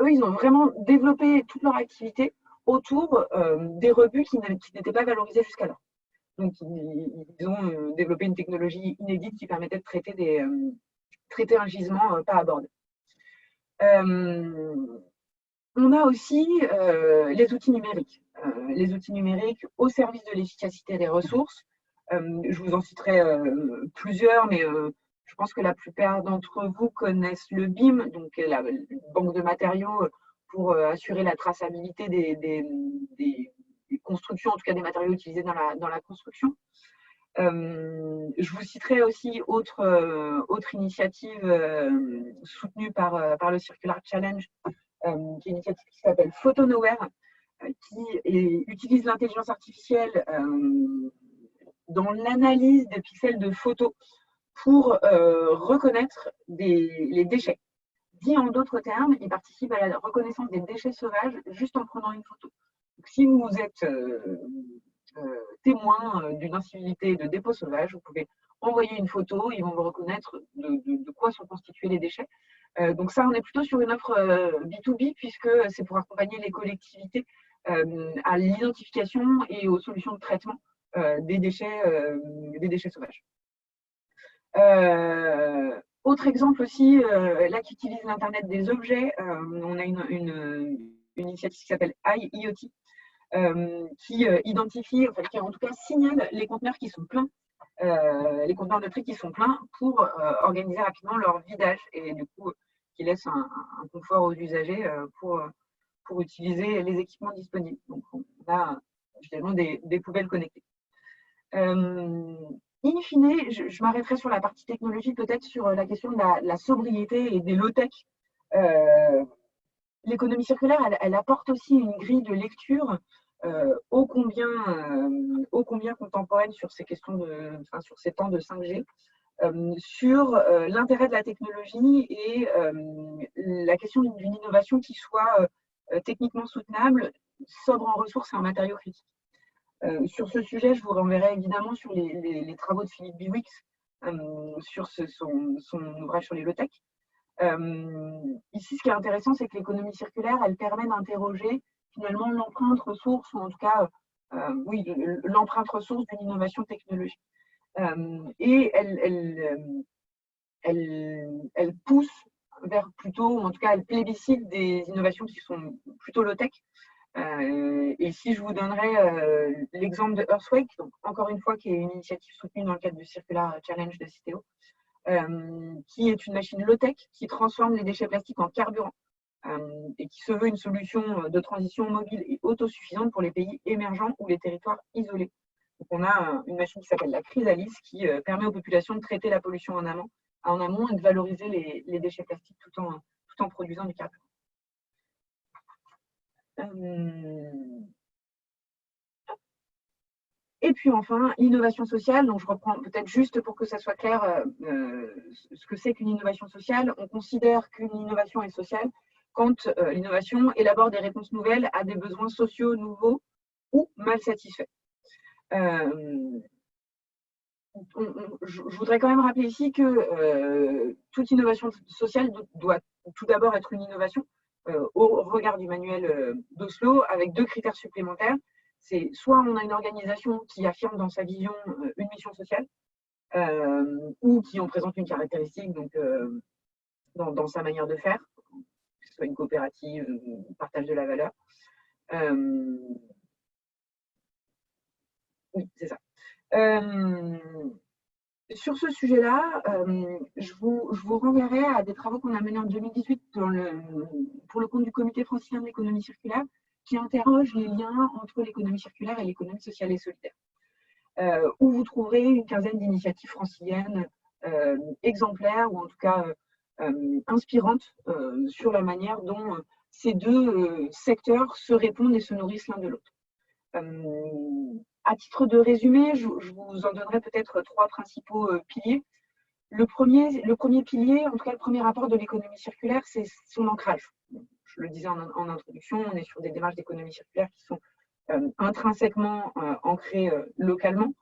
eux, ils ont vraiment développé toute leur activité autour des rebuts qui n'étaient pas valorisés jusqu'alors. Donc, ils ont développé une technologie inédite qui permettait de traiter un gisement pas abordé. On a aussi les outils numériques. Les outils numériques au service de l'efficacité des ressources. Je vous en citerai plusieurs, mais je pense que la plupart d'entre vous connaissent le BIM, donc la banque de matériaux pour assurer la traçabilité des constructions, en tout cas des matériaux utilisés dans la construction. Je vous citerai aussi autre initiative soutenue par le Circular Challenge, qui est une initiative qui s'appelle PhotoNowhere, qui utilise l'intelligence artificielle dans l'analyse des pixels de photos pour reconnaître les déchets. Dit en d'autres termes, il participe à la reconnaissance des déchets sauvages juste en prenant une photo. Donc, si vous êtes témoin d'une incivilité de dépôt sauvage, vous pouvez envoyer une photo, ils vont vous reconnaître de quoi sont constitués les déchets. Donc ça, on est plutôt sur une offre B2B, puisque c'est pour accompagner les collectivités à l'identification et aux solutions de traitement des déchets sauvages. Autre exemple aussi, là qui utilise l'Internet des objets, on a une initiative qui s'appelle IoT, qui identifie, enfin, qui en tout cas signale les conteneurs qui sont pleins, les conteneurs de tri qui sont pleins pour organiser rapidement leur vidage et du coup qui laisse un confort aux usagers pour utiliser les équipements disponibles. Donc on a finalement des poubelles connectées. In fine, je m'arrêterai sur la partie technologie, peut-être sur la question de la sobriété et des low-tech. L'économie circulaire, elle apporte aussi une grille de lecture ô combien contemporaine sur ces questions sur ces temps de 5G, sur l'intérêt de la technologie et la question d'une innovation qui soit techniquement soutenable, sobre en ressources et en matériaux critiques. Sur ce sujet, je vous renverrai évidemment sur les travaux de Philippe Biwix sur son ouvrage sur les low-tech. Ici, ce qui est intéressant, c'est que l'économie circulaire, elle permet d'interroger finalement l'empreinte ressource, ou en tout cas, oui, l'empreinte ressource d'une innovation technologique. Et elle pousse vers plutôt, ou en tout cas, elle plébiscite des innovations qui sont plutôt low-tech. Et si je vous donnerais l'exemple de Earthwake, donc encore une fois, qui est une initiative soutenue dans le cadre du Circular Challenge de Citeo, qui est une machine low-tech qui transforme les déchets plastiques en carburant et qui se veut une solution de transition mobile et autosuffisante pour les pays émergents ou les territoires isolés. Donc on a une machine qui s'appelle la Chrysalis qui permet aux populations de traiter la pollution en amont et de valoriser les déchets plastiques tout en produisant du carburant. Et puis enfin, l'innovation sociale, donc je reprends peut-être juste pour que ça soit clair ce que c'est qu'une innovation sociale. On considère qu'une innovation est sociale quand l'innovation élabore des réponses nouvelles à des besoins sociaux nouveaux ou mal satisfaits. Je voudrais quand même rappeler ici que toute innovation sociale doit tout d'abord être une innovation au regard du manuel d'Oslo avec 2 critères supplémentaires. C'est soit on a une organisation qui affirme dans sa vision une mission sociale ou qui en présente une caractéristique donc, dans sa manière de faire, que ce soit une coopérative, un partage de la valeur. Oui, c'est ça. Sur ce sujet-là, je vous renverrai à des travaux qu'on a menés en 2018 pour le compte du Comité francilien de l'économie circulaire, qui interroge les liens entre l'économie circulaire et l'économie sociale et solidaire, où vous trouverez une quinzaine d'initiatives franciliennes exemplaires, ou en tout cas inspirantes, sur la manière dont ces deux secteurs se répondent et se nourrissent l'un de l'autre. À titre de résumé, je vous en donnerai peut-être trois principaux piliers. Le premier pilier, en tout cas le premier rapport de l'économie circulaire, c'est son ancrage. Je le disais en introduction, on est sur des démarches d'économie circulaire qui sont intrinsèquement ancrées localement,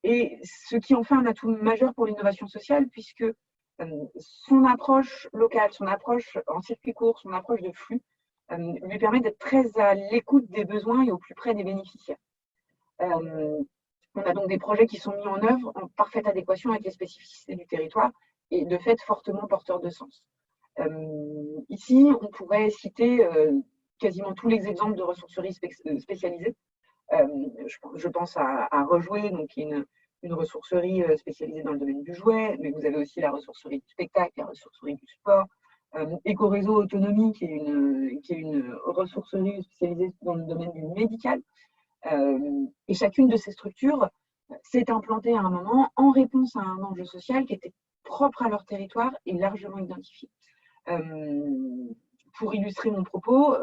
et ce qui en fait un atout majeur pour l'innovation sociale, puisque son approche locale, son approche en circuit court, son approche de flux, lui permet d'être très à l'écoute des besoins et au plus près des bénéficiaires. On a donc des projets qui sont mis en œuvre en parfaite adéquation avec les spécificités du territoire et de fait fortement porteurs de sens. Ici, on pourrait citer quasiment tous les exemples de ressourceries spécialisées. Je pense à Rejouer, donc qui est une ressourcerie spécialisée dans le domaine du jouet, mais vous avez aussi la ressourcerie du spectacle, la ressourcerie du sport, Éco-Réseau Autonomie, qui est une ressourcerie spécialisée dans le domaine du médical. Et chacune de ces structures s'est implantée à un moment en réponse à un enjeu social qui était propre à leur territoire et largement identifié. Pour illustrer mon propos,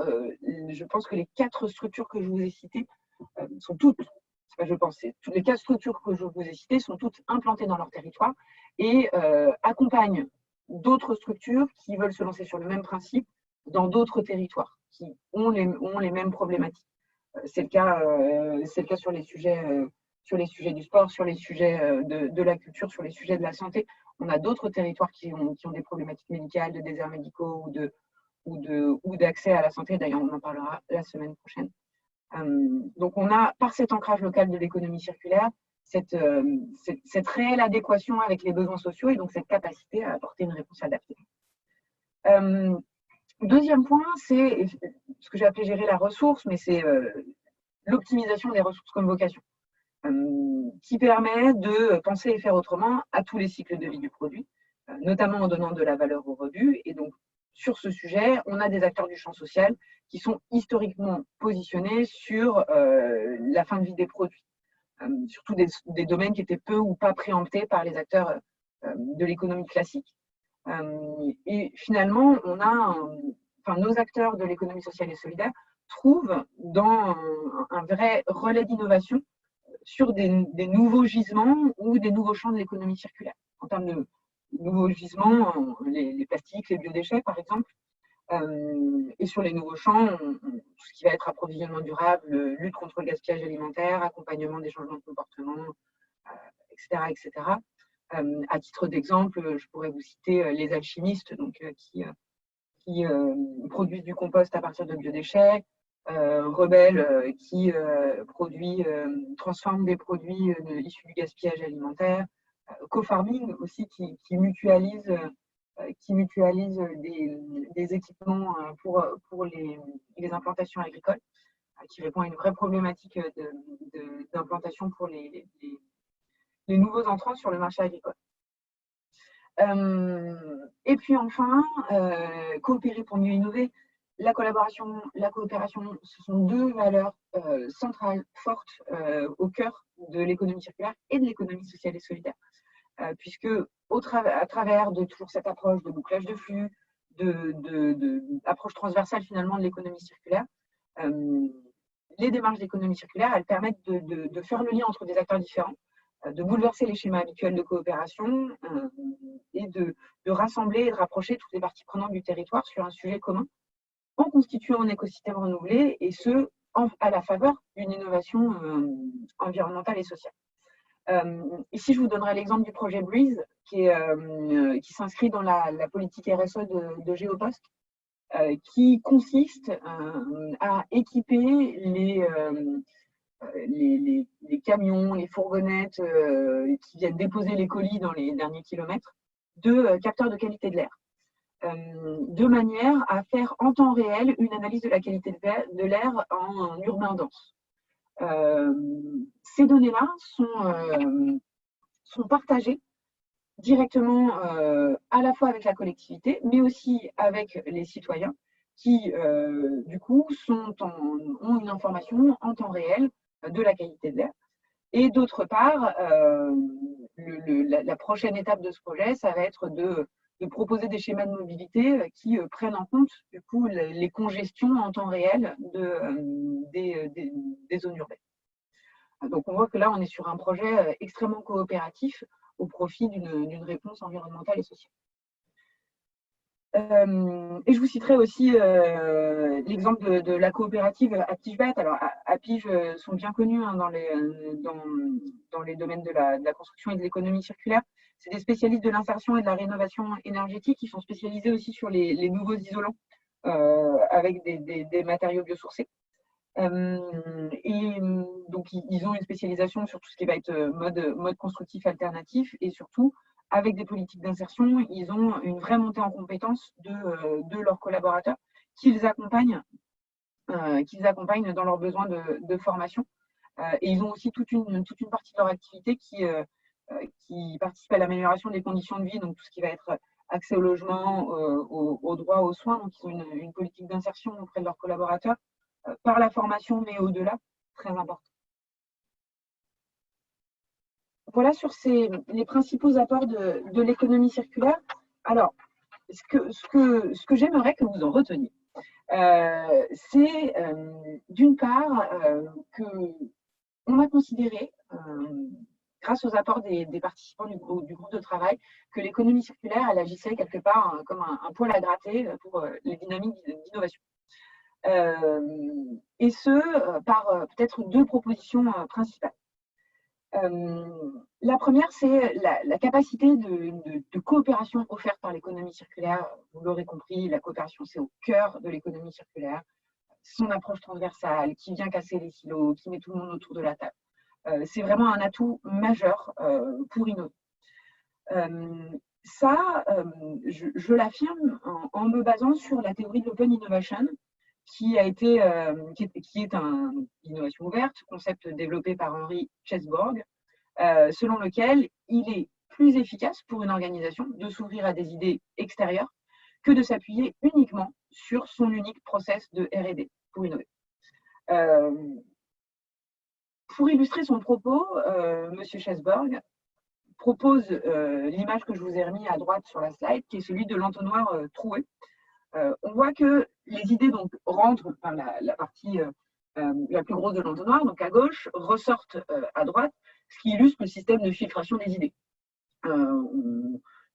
je pense que les 4 structures que je vous ai citées sont toutes, toutes les 4 structures que je vous ai citées sont toutes implantées dans leur territoire et accompagnent d'autres structures qui veulent se lancer sur le même principe dans d'autres territoires qui ont les mêmes problématiques. C'est le cas sur les sujets du sport, sur les sujets de la culture, sur les sujets de la santé. On a d'autres territoires qui ont des problématiques médicales, de déserts médicaux ou d'accès à la santé. D'ailleurs, on en parlera la semaine prochaine. Donc, on a, par cet ancrage local de l'économie circulaire, cette réelle adéquation avec les besoins sociaux et donc cette capacité à apporter une réponse adaptée. Deuxième point, c'est ce que j'ai appelé gérer la ressource, mais c'est l'optimisation des ressources comme vocation, qui permet de penser et faire autrement à tous les cycles de vie du produit, notamment en donnant de la valeur au rebut. Et donc, sur ce sujet, on a des acteurs du champ social qui sont historiquement positionnés sur la fin de vie des produits, surtout des domaines qui étaient peu ou pas préemptés par les acteurs de l'économie classique. Et finalement, nos acteurs de l'économie sociale et solidaire trouvent dans un vrai relais d'innovation sur des nouveaux gisements ou des nouveaux champs de l'économie circulaire. En termes de nouveaux gisements, les plastiques, les biodéchets par exemple, et sur les nouveaux champs, tout ce qui va être approvisionnement durable, lutte contre le gaspillage alimentaire, accompagnement des changements de comportement, etc., etc. À titre d'exemple, je pourrais vous citer les alchimistes, donc, qui produisent du compost à partir de biodéchets, Rebelle qui transforme des produits issus du gaspillage alimentaire, Co-Farming aussi qui mutualise des équipements pour les implantations agricoles, qui répond à une vraie problématique d'implantation pour les nouveaux entrants sur le marché agricole. Et puis enfin, coopérer pour mieux innover. La collaboration, la coopération, ce sont deux valeurs centrales, fortes, au cœur de l'économie circulaire et de l'économie sociale et solidaire. Puisque à travers de toujours cette approche de bouclage de flux, d'approche transversale finalement de l'économie circulaire, les démarches d'économie circulaire, elles permettent de faire le lien entre des acteurs différents, de bouleverser les schémas habituels de coopération et de rassembler et de rapprocher toutes les parties prenantes du territoire sur un sujet commun en constituant un écosystème renouvelé et ce, à la faveur d'une innovation environnementale et sociale. Ici, je vous donnerai l'exemple du projet Breeze qui s'inscrit dans la politique RSE de Géopost, qui consiste à équiper les camions, les fourgonnettes qui viennent déposer les colis dans les derniers kilomètres de capteurs de qualité de l'air, de manière à faire en temps réel une analyse de la qualité de l'air en urbain dense. Ces données-là sont partagées directement à la fois avec la collectivité, mais aussi avec les citoyens, qui, du coup, ont une information en temps réel de la qualité de l'air. Et d'autre part, la prochaine étape de ce projet, ça va être de proposer des schémas de mobilité qui prennent en compte du coup les congestions en temps réel des zones urbaines. Donc on voit que là, on est sur un projet extrêmement coopératif au profit d'une réponse environnementale et sociale. Et je vous citerai aussi l'exemple de la coopérative ActiveBet. Alors, Aptiv sont bien connus hein, dans les domaines de la construction et de l'économie circulaire. C'est des spécialistes de l'insertion et de la rénovation énergétique. Ils sont spécialisés aussi sur les nouveaux isolants avec des matériaux biosourcés. Et donc, ils ont une spécialisation sur tout ce qui va être mode constructif alternatif et surtout, avec des politiques d'insertion, ils ont une vraie montée en compétences de leurs collaborateurs qu'ils accompagnent dans leurs besoins de formation. Et ils ont aussi toute une partie de leur activité qui participe à l'amélioration des conditions de vie, donc tout ce qui va être accès au logement, au droit aux soins. Donc, ils ont une politique d'insertion auprès de leurs collaborateurs par la formation, mais au-delà, très important. Voilà sur les principaux apports de l'économie circulaire. Alors, ce que j'aimerais que vous en reteniez, c'est d'une part qu'on a considéré, grâce aux apports des participants du groupe de travail, que l'économie circulaire, elle agissait quelque part comme un poil à gratter pour les dynamiques d'innovation. Et ce, par peut-être deux propositions principales. La première, c'est la capacité de coopération offerte par l'économie circulaire. Vous l'aurez compris, la coopération, c'est au cœur de l'économie circulaire. Son approche transversale, qui vient casser les silos, qui met tout le monde autour de la table. C'est vraiment un atout majeur pour innover. Ça, je l'affirme en me basant sur la théorie de l'open innovation, qui est une innovation ouverte, concept développé par Henry Chesborg, selon lequel il est plus efficace pour une organisation de s'ouvrir à des idées extérieures que de s'appuyer uniquement sur son unique process de R&D pour innover. Pour illustrer son propos, M. Chesborg propose l'image que je vous ai remise à droite sur la slide, qui est celui de l'entonnoir troué. On voit que les idées donc, rentrent par la partie la plus grosse de l'entonnoir, donc à gauche, ressortent à droite, ce qui illustre le système de filtration des idées.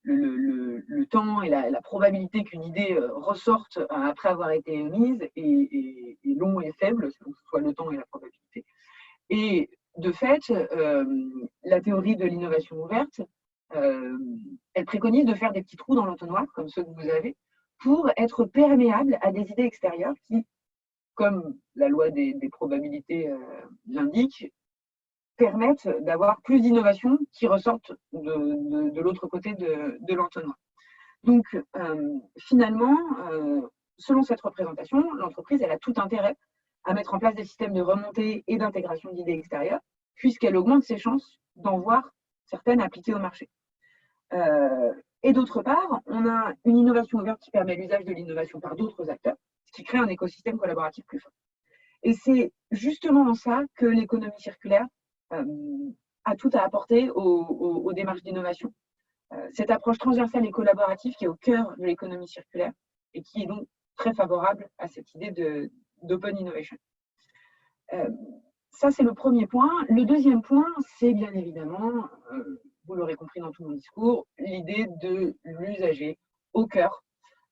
Le temps et la probabilité qu'une idée ressorte après avoir été émise est long et faible, que ce soit le temps et la probabilité. Et de fait, la théorie de l'innovation ouverte, elle préconise de faire des petits trous dans l'entonnoir, comme ceux que vous avez, pour être perméable à des idées extérieures qui, comme la loi des probabilités l'indique, permettent d'avoir plus d'innovations qui ressortent de l'autre côté de l'entonnoir. Donc, finalement, selon cette représentation, l'entreprise elle a tout intérêt à mettre en place des systèmes de remontée et d'intégration d'idées extérieures, puisqu'elle augmente ses chances d'en voir certaines appliquées au marché. Et d'autre part, on a une innovation ouverte qui permet l'usage de l'innovation par d'autres acteurs, ce qui crée un écosystème collaboratif plus fort. Et c'est justement en ça que l'économie circulaire a tout à apporter aux démarches d'innovation. Cette approche transversale et collaborative qui est au cœur de l'économie circulaire et qui est donc très favorable à cette idée d'open innovation. Ça, c'est le premier point. Le deuxième point, c'est bien évidemment, vous l'aurez compris dans tout mon discours, l'idée de l'usager au cœur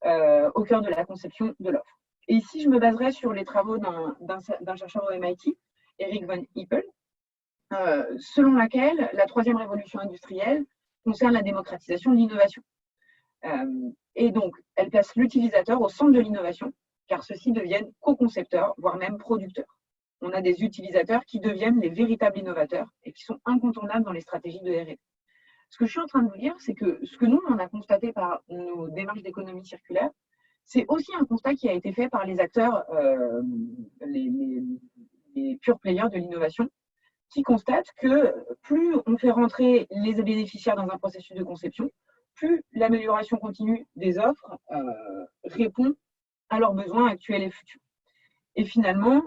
de la conception de l'offre. Et ici, je me baserai sur les travaux d'un chercheur au MIT, Eric Van Hippel, selon laquelle la troisième révolution industrielle concerne la démocratisation de l'innovation. Et donc, elle place l'utilisateur au centre de l'innovation, car ceux-ci deviennent co-concepteurs, voire même producteurs. On a des utilisateurs qui deviennent les véritables innovateurs et qui sont incontournables dans les stratégies de R&D. Ce que je suis en train de vous dire, c'est que ce que nous, on a constaté par nos démarches d'économie circulaire, c'est aussi un constat qui a été fait par les acteurs, les pure players de l'innovation, qui constatent que plus on fait rentrer les bénéficiaires dans un processus de conception, plus l'amélioration continue des offres répond à leurs besoins actuels et futurs. Et finalement,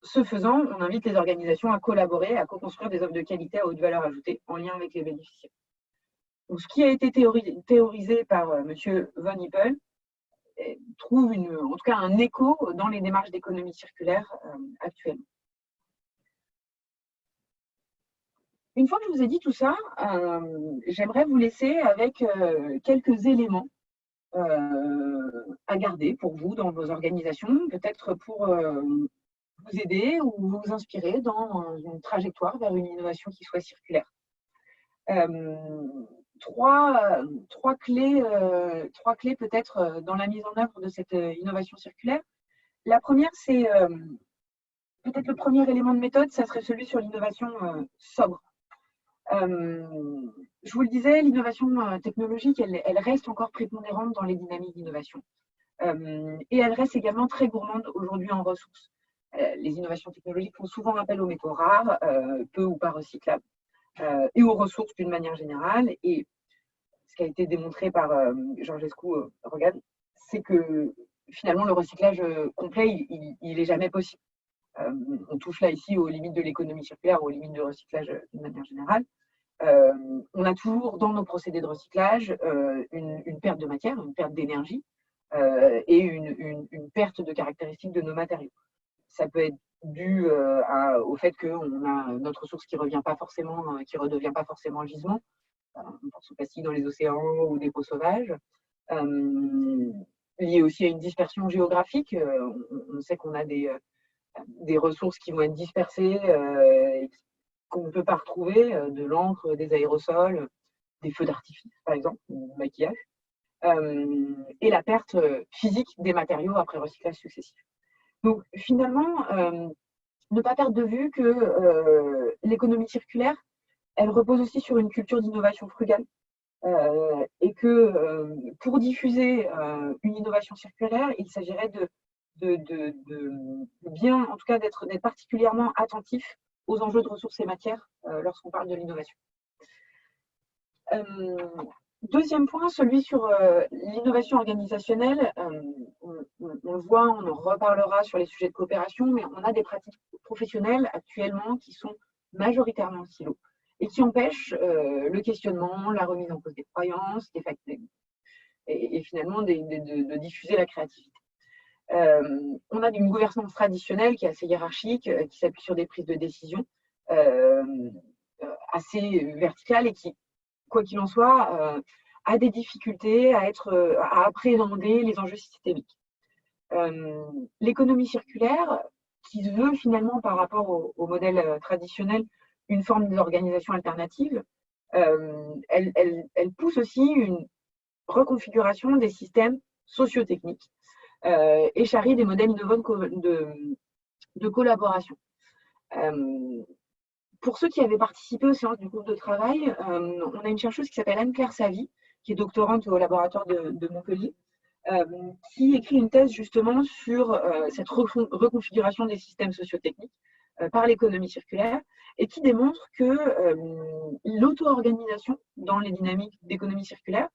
ce faisant, on invite les organisations à collaborer, à co-construire des offres de qualité à haute valeur ajoutée en lien avec les bénéficiaires. Donc, ce qui a été théorisé par M. Van Hippel trouve en tout cas un écho dans les démarches d'économie circulaire actuellement. Une fois que je vous ai dit tout ça, j'aimerais vous laisser avec quelques éléments à garder pour vous dans vos organisations, peut-être pour vous aider ou vous inspirer dans une trajectoire vers une innovation qui soit circulaire. Trois clés peut-être dans la mise en œuvre de cette innovation circulaire. La première, c'est peut-être le premier élément de méthode, ça serait celui sur l'innovation sobre. Je vous le disais, l'innovation technologique, elle reste encore prépondérante dans les dynamiques d'innovation. Et elle reste également très gourmande aujourd'hui en ressources. Les innovations technologiques font souvent appel aux métaux rares, peu ou pas recyclables, et aux ressources d'une manière générale. Et ce qui a été démontré par Georgescu, regarde, c'est que finalement le recyclage complet, il n'est jamais possible. On touche là ici aux limites de l'économie circulaire, aux limites de recyclage d'une manière générale. On a toujours dans nos procédés de recyclage une perte de matière, une perte d'énergie et une perte de caractéristiques de nos matériaux. Ça peut être dû au fait qu'on a notre ressource qui ne redevient pas forcément gisement. On pense au plastique dans les océans ou des peaux sauvages. Lié aussi à une dispersion géographique. On sait qu'on a des ressources qui vont être dispersées et qu'on ne peut pas retrouver, de l'encre, des aérosols, des feux d'artifice, par exemple, ou du maquillage, et la perte physique des matériaux après recyclage successif. Donc, finalement, ne pas perdre de vue que l'économie circulaire, elle repose aussi sur une culture d'innovation frugale, et que pour diffuser une innovation circulaire, il s'agirait de bien, en tout cas, d'être particulièrement attentif aux enjeux de ressources et matières lorsqu'on parle de l'innovation. Deuxième point, celui sur l'innovation organisationnelle. On le voit, on en reparlera sur les sujets de coopération, mais on a des pratiques professionnelles actuellement qui sont majoritairement en silo et qui empêchent le questionnement, la remise en cause des croyances, des facts, et finalement de diffuser la créativité. On a une gouvernance traditionnelle qui est assez hiérarchique, qui s'appuie sur des prises de décision assez verticales et qui, quoi qu'il en soit, a des difficultés à appréhender les enjeux systémiques. L'économie circulaire, qui se veut finalement par rapport au modèle traditionnel une forme d'organisation alternative, elle pousse aussi une reconfiguration des systèmes sociotechniques et charrie des modèles innovants de collaboration. Pour ceux qui avaient participé aux séances du groupe de travail, on a une chercheuse qui s'appelle Anne-Claire Savy, qui est doctorante au laboratoire de Montpellier, qui écrit une thèse justement sur cette reconfiguration des systèmes sociotechniques par l'économie circulaire et qui démontre que l'auto-organisation dans les dynamiques d'économie circulaire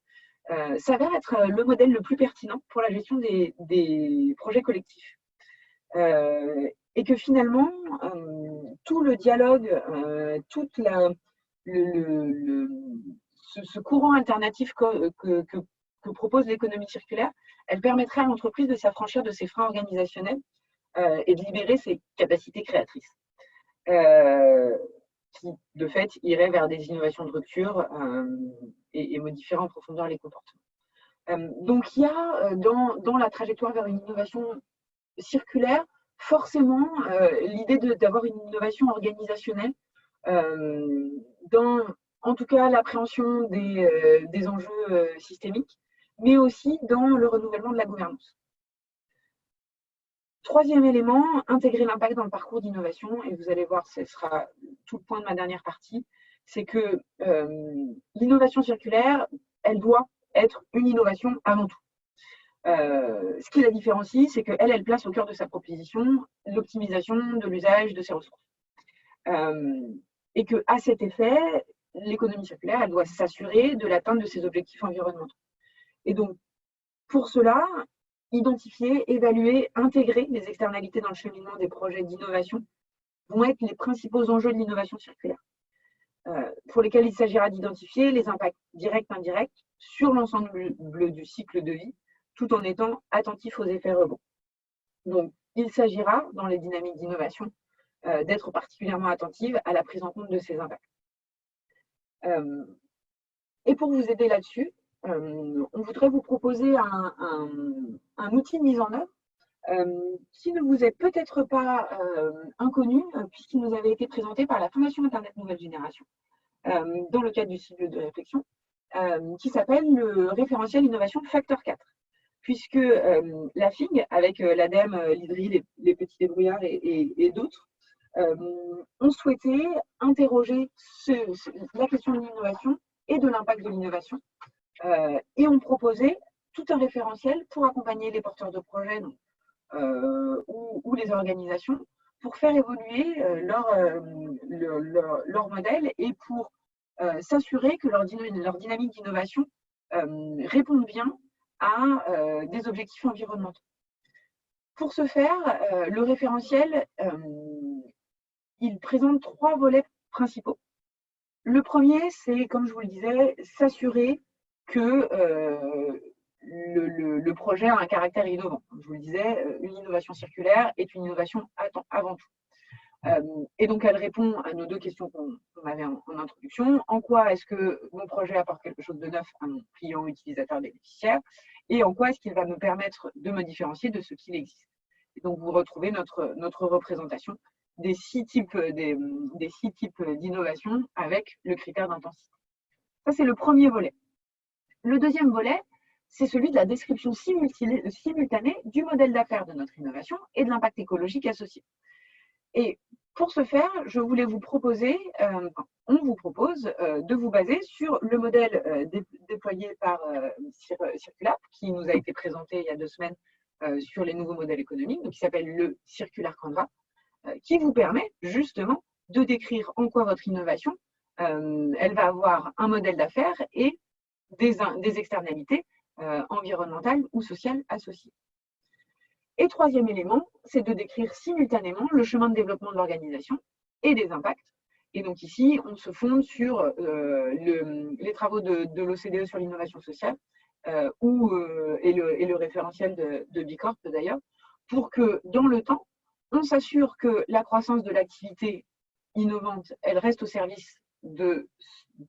s'avère être le modèle le plus pertinent pour la gestion des projets collectifs. Et que finalement, tout le dialogue, ce courant alternatif que propose l'économie circulaire, elle permettrait à l'entreprise de s'affranchir de ses freins organisationnels et de libérer ses capacités créatrices, qui, de fait, iraient vers des innovations de rupture et modifieraient en profondeur les comportements. Donc, il y a dans la trajectoire vers une innovation circulaire, forcément, l'idée d'avoir une innovation organisationnelle dans, en tout cas, l'appréhension des enjeux systémiques, mais aussi dans le renouvellement de la gouvernance. Troisième élément, intégrer l'impact dans le parcours d'innovation, et vous allez voir, ce sera tout le point de ma dernière partie, c'est que l'innovation circulaire, elle doit être une innovation avant tout. Ce qui la différencie, c'est qu'elle, elle place au cœur de sa proposition l'optimisation de l'usage de ses ressources. Et qu'à cet effet, l'économie circulaire, elle doit s'assurer de l'atteinte de ses objectifs environnementaux. Et donc, pour cela, identifier, évaluer, intégrer les externalités dans le cheminement des projets d'innovation vont être les principaux enjeux de l'innovation circulaire, pour lesquels il s'agira d'identifier les impacts directs et indirects sur l'ensemble du cycle de vie, tout en étant attentif aux effets rebonds. Donc, il s'agira, dans les dynamiques d'innovation, d'être particulièrement attentive à la prise en compte de ces impacts. Et pour vous aider là-dessus, on voudrait vous proposer un outil de mise en œuvre qui ne vous est peut-être pas inconnu, puisqu'il nous avait été présenté par la Fondation Internet Nouvelle Génération, dans le cadre du cycle de réflexion, qui s'appelle le référentiel innovation Facteur 4, puisque la FIG, avec l'ADEME, l'IDRI, les petits débrouillards et d'autres, ont souhaité interroger la question de l'innovation et de l'impact de l'innovation, et ont proposé tout un référentiel pour accompagner les porteurs de projets ou les organisations pour faire évoluer leur modèle et pour s'assurer que leur dynamique d'innovation répondent bien à des objectifs environnementaux. Pour ce faire, le référentiel, il présente 3 volets principaux. Le premier, c'est, comme je vous le disais, s'assurer que le projet a un caractère innovant. Comme je vous le disais, une innovation circulaire est une innovation avant tout. Et donc, elle répond à nos 2 questions qu'on avait en introduction. En quoi est-ce que mon projet apporte quelque chose de neuf à mon client, utilisateur, bénéficiaire? Et en quoi est-ce qu'il va me permettre de me différencier de ce qu'il existe? Et donc, vous retrouvez notre représentation des 6 types d'innovation avec le critère d'intensité. Ça, c'est le premier volet. Le deuxième volet, c'est celui de la description simultanée du modèle d'affaires de notre innovation et de l'impact écologique associé. Et pour ce faire, on vous propose de vous baser sur le modèle déployé par Circulap, qui nous a été présenté il y a 2 semaines sur les nouveaux modèles économiques, donc qui s'appelle le Circular Canvas, qui vous permet justement de décrire en quoi votre innovation, elle va avoir un modèle d'affaires et des externalités environnementales ou sociales associées. Et troisième élément, c'est de décrire simultanément le chemin de développement de l'organisation et des impacts. Et donc ici, on se fonde sur les travaux de l'OCDE sur l'innovation sociale et le référentiel de Bicorp d'ailleurs, pour que dans le temps, on s'assure que la croissance de l'activité innovante, elle reste au service de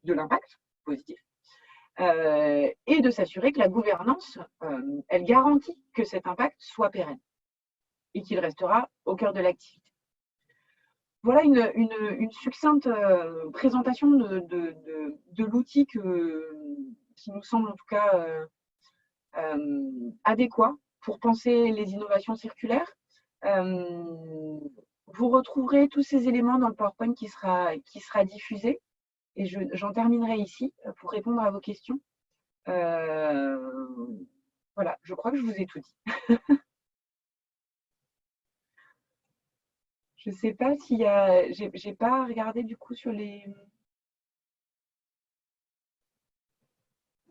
l'impact positif, et de s'assurer que la gouvernance, elle garantit que cet impact soit pérenne et qu'il restera au cœur de l'activité. Voilà une succincte présentation de l'outil qui nous semble en tout cas adéquat pour penser les innovations circulaires. Vous retrouverez tous ces éléments dans le PowerPoint qui sera diffusé. Et j'en terminerai ici pour répondre à vos questions. Voilà, je crois que je vous ai tout dit. Je ne sais pas s'il y a... J'ai pas regardé du coup sur les...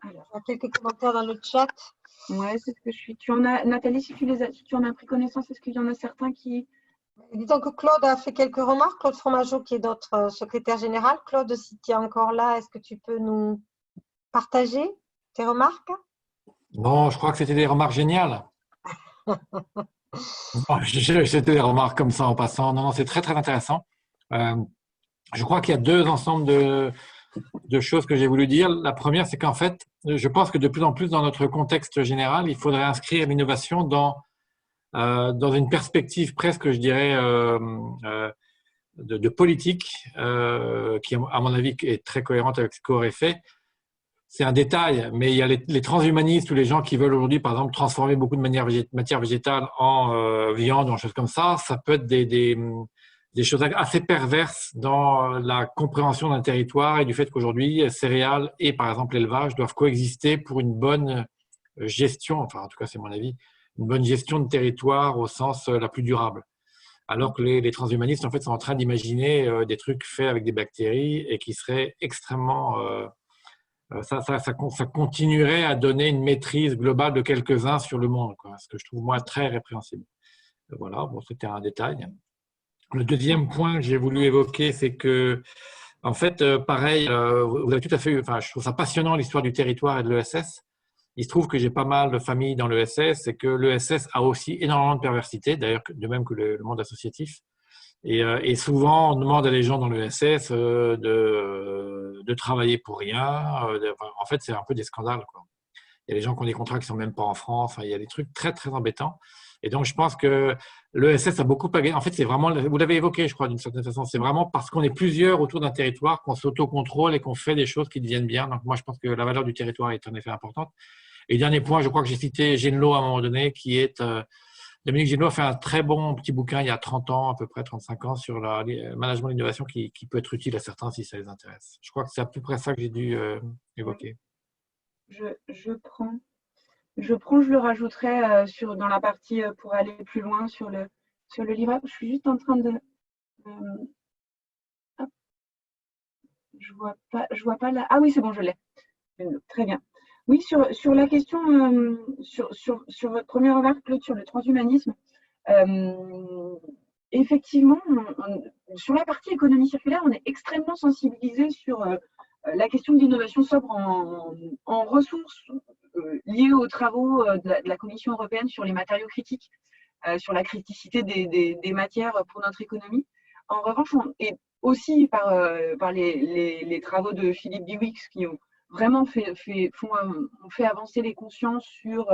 Alors. Il y a quelques commentaires dans le chat. Ouais, c'est ce que je suis. Nathalie, si tu en as pris connaissance, est-ce qu'il y en a certains qui... Disons que Claude a fait quelques remarques. Claude Fromageau, qui est notre secrétaire général. Claude, si tu es encore là, est-ce que tu peux nous partager tes remarques? Non, je crois que c'était des remarques géniales. C'était des remarques comme ça en passant. Non, c'est très, très intéressant. Je crois qu'il y a 2 ensembles de choses que j'ai voulu dire. La première, c'est qu'en fait, je pense que de plus en plus dans notre contexte général, il faudrait inscrire l'innovation dans une perspective presque, je dirais, de politique, qui, à mon avis, est très cohérente avec ce qu'aurait fait. C'est un détail, mais il y a les transhumanistes ou les gens qui veulent aujourd'hui, par exemple, transformer beaucoup de matière végétale en viande ou en choses comme ça. Ça peut être des choses assez perverses dans la compréhension d'un territoire et du fait qu'aujourd'hui, céréales et, par exemple, l'élevage doivent coexister pour une bonne gestion, enfin, en tout cas, c'est mon avis, une bonne gestion de territoire au sens la plus durable. Alors que les transhumanistes, en fait, sont en train d'imaginer des trucs faits avec des bactéries et qui seraient extrêmement ça continuerait à donner une maîtrise globale de quelques-uns sur le monde, quoi, ce que je trouve moi très répréhensible. Voilà, bon, c'était un détail. Le deuxième point que j'ai voulu évoquer, c'est que, en fait, pareil, vous avez tout à fait, enfin, je trouve ça passionnant l'histoire du territoire et de l'ESS. Il se trouve que j'ai pas mal de familles dans l'ESS et que l'ESS a aussi énormément de perversité, d'ailleurs, de même que le monde associatif. Et souvent, on demande à des gens dans l'ESS de travailler pour rien. En fait, c'est un peu des scandales, quoi. Il y a des gens qui ont des contrats qui sont même pas en France. Enfin, il y a des trucs très, très embêtants. Et donc, je pense que l'ESS a beaucoup pagayé. En fait, c'est vraiment, vous l'avez évoqué, je crois, d'une certaine façon, c'est vraiment parce qu'on est plusieurs autour d'un territoire qu'on s'autocontrôle et qu'on fait des choses qui deviennent bien. Donc, moi, je pense que la valeur du territoire est en effet importante. Et dernier point, je crois que j'ai cité Genelot à un moment donné, qui est… Dominique Genelot a fait un très bon petit bouquin il y a 30 ans, à peu près 35 ans, sur le management de l'innovation qui peut être utile à certains si ça les intéresse. Je crois que c'est à peu près ça que j'ai dû évoquer. Je prends, je le rajouterai dans la partie pour aller plus loin sur le livre. Je suis juste en train de… hop, je vois pas là. Ah oui, c'est bon, je l'ai. Très bien. Oui, sur la question, sur votre première remarque, Claude, sur le transhumanisme, effectivement, sur la partie économie circulaire, on est extrêmement sensibilisé sur la question de l'innovation sobre en ressources liées aux travaux de la Commission européenne sur les matériaux critiques, sur la criticité des matières pour notre économie. En revanche, et aussi par les travaux de Philippe Biwix qui ont vraiment ont fait avancer les consciences sur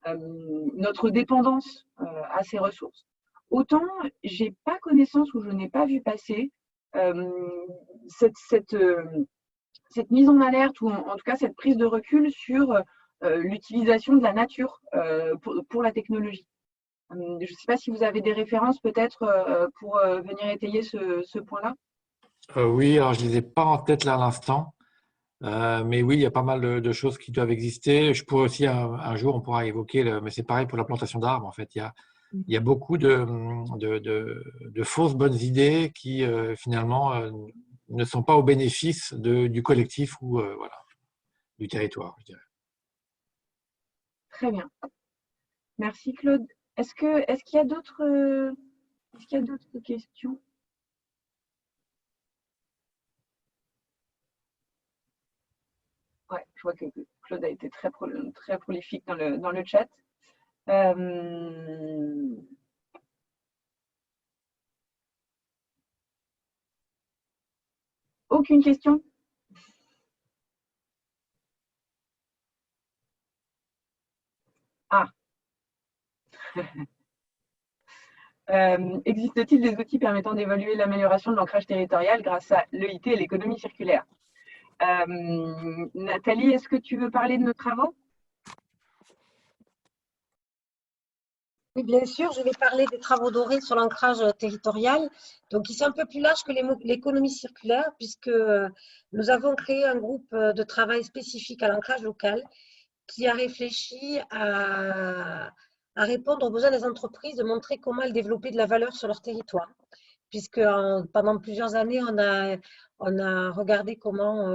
notre dépendance à ces ressources. Autant, j'ai pas connaissance ou je n'ai pas vu passer cette mise en alerte ou en tout cas cette prise de recul sur l'utilisation de la nature pour la technologie. Je ne sais pas si vous avez des références peut-être pour venir étayer ce point-là. Oui, alors je ne les ai pas en tête là à l'instant. Mais oui, il y a pas mal de choses qui doivent exister. Je pourrais aussi, un jour, on pourra évoquer, mais c'est pareil pour la plantation d'arbres, en fait. Il y a beaucoup de fausses bonnes idées qui, finalement, ne sont pas au bénéfice du collectif ou voilà, du territoire, je dirais. Très bien. Merci, Claude. Est-ce qu'il y a d'autres questions? Ouais, je vois que Claude a été très prolifique dans le chat. Aucune question? Ah. Existe-t-il des outils permettant d'évaluer l'amélioration de l'ancrage territorial grâce à l'EIT et l'économie circulaire? Nathalie, est-ce que tu veux parler de nos travaux? Oui, bien sûr, je vais parler des travaux dorés sur l'ancrage territorial. Donc, ils sont un peu plus larges que l'économie circulaire, puisque nous avons créé un groupe de travail spécifique à l'ancrage local qui a réfléchi à répondre aux besoins des entreprises de montrer comment elles développaient de la valeur sur leur territoire. Puisque pendant plusieurs années, on a regardé comment,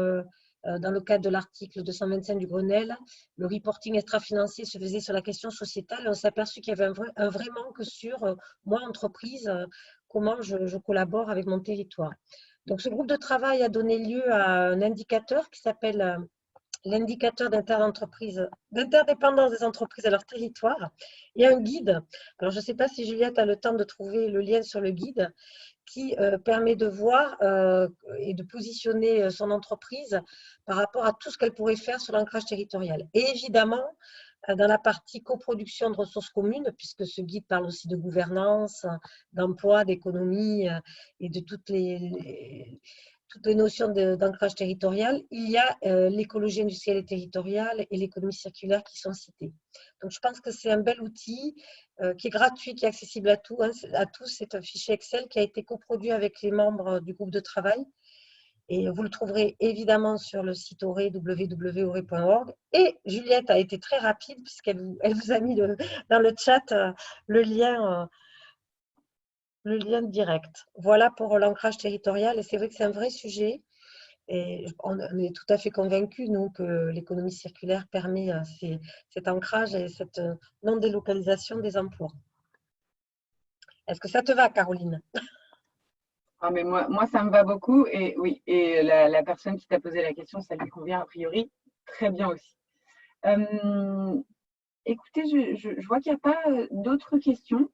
dans le cadre de l'article 225 du Grenelle, le reporting extra-financier se faisait sur la question sociétale. Et on s'est aperçu qu'il y avait un vrai manque sur, moi, entreprise, comment je collabore avec mon territoire. Donc, ce groupe de travail a donné lieu à un indicateur qui s'appelle l'indicateur d'interdépendance des entreprises à leur territoire et un guide. Alors, je ne sais pas si Juliette a le temps de trouver le lien sur le guide qui permet de voir et de positionner son entreprise par rapport à tout ce qu'elle pourrait faire sur l'ancrage territorial. Et évidemment, dans la partie coproduction de ressources communes, puisque ce guide parle aussi de gouvernance, d'emploi, d'économie et de toutes les notions d'ancrage territorial, il y a l'écologie industrielle et territoriale et l'économie circulaire qui sont citées. Donc, je pense que c'est un bel outil qui est gratuit, qui est accessible à tous. C'est un fichier Excel qui a été coproduit avec les membres du groupe de travail. Et vous le trouverez évidemment sur le site Auré, www.auré.org. Et Juliette a été très rapide puisqu'elle vous a mis dans le chat le lien direct. Voilà pour l'ancrage territorial. Et c'est vrai que c'est un vrai sujet. Et on est tout à fait convaincus, nous, que l'économie circulaire permet cet ancrage et cette non-délocalisation des emplois. Est-ce que ça te va, Caroline? Ah, mais moi, ça me va beaucoup. Et oui, et la personne qui t'a posé la question, ça lui convient a priori très bien aussi. Écoutez, je vois qu'il n'y a pas d'autres questions.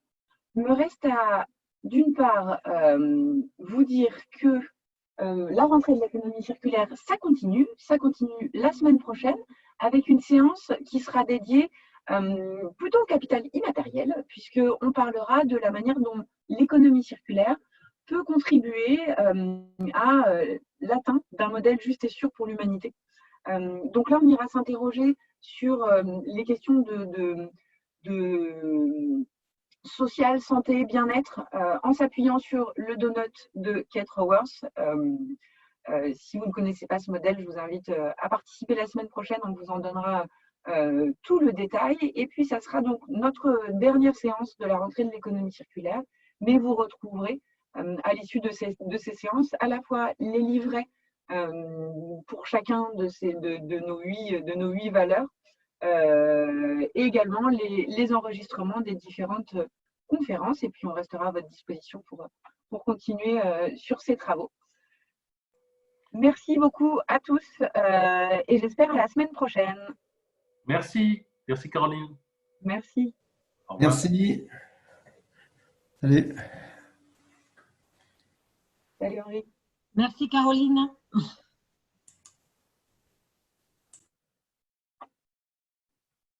Il me reste à, d'une part, vous dire que la rentrée de l'économie circulaire, ça continue la semaine prochaine avec une séance qui sera dédiée plutôt au capital immatériel, puisqu'on parlera de la manière dont l'économie circulaire peut contribuer à l'atteinte d'un modèle juste et sûr pour l'humanité. Donc là, on ira s'interroger sur les questions de social, santé, bien-être, en s'appuyant sur le donut de Kate Raworth. Si vous ne connaissez pas ce modèle, je vous invite à participer la semaine prochaine. On vous en donnera tout le détail. Et puis, ça sera donc notre dernière séance de la rentrée de l'économie circulaire. Mais vous retrouverez à l'issue de ces séances à la fois les livrets pour chacun de nos 8 valeurs et également les enregistrements des différentes conférences. Et puis, on restera à votre disposition pour continuer sur ces travaux. Merci beaucoup à tous et j'espère à la semaine prochaine. Merci. Merci, Caroline. Merci. Au revoir. Merci. Salut. Salut Henri. Merci, Caroline.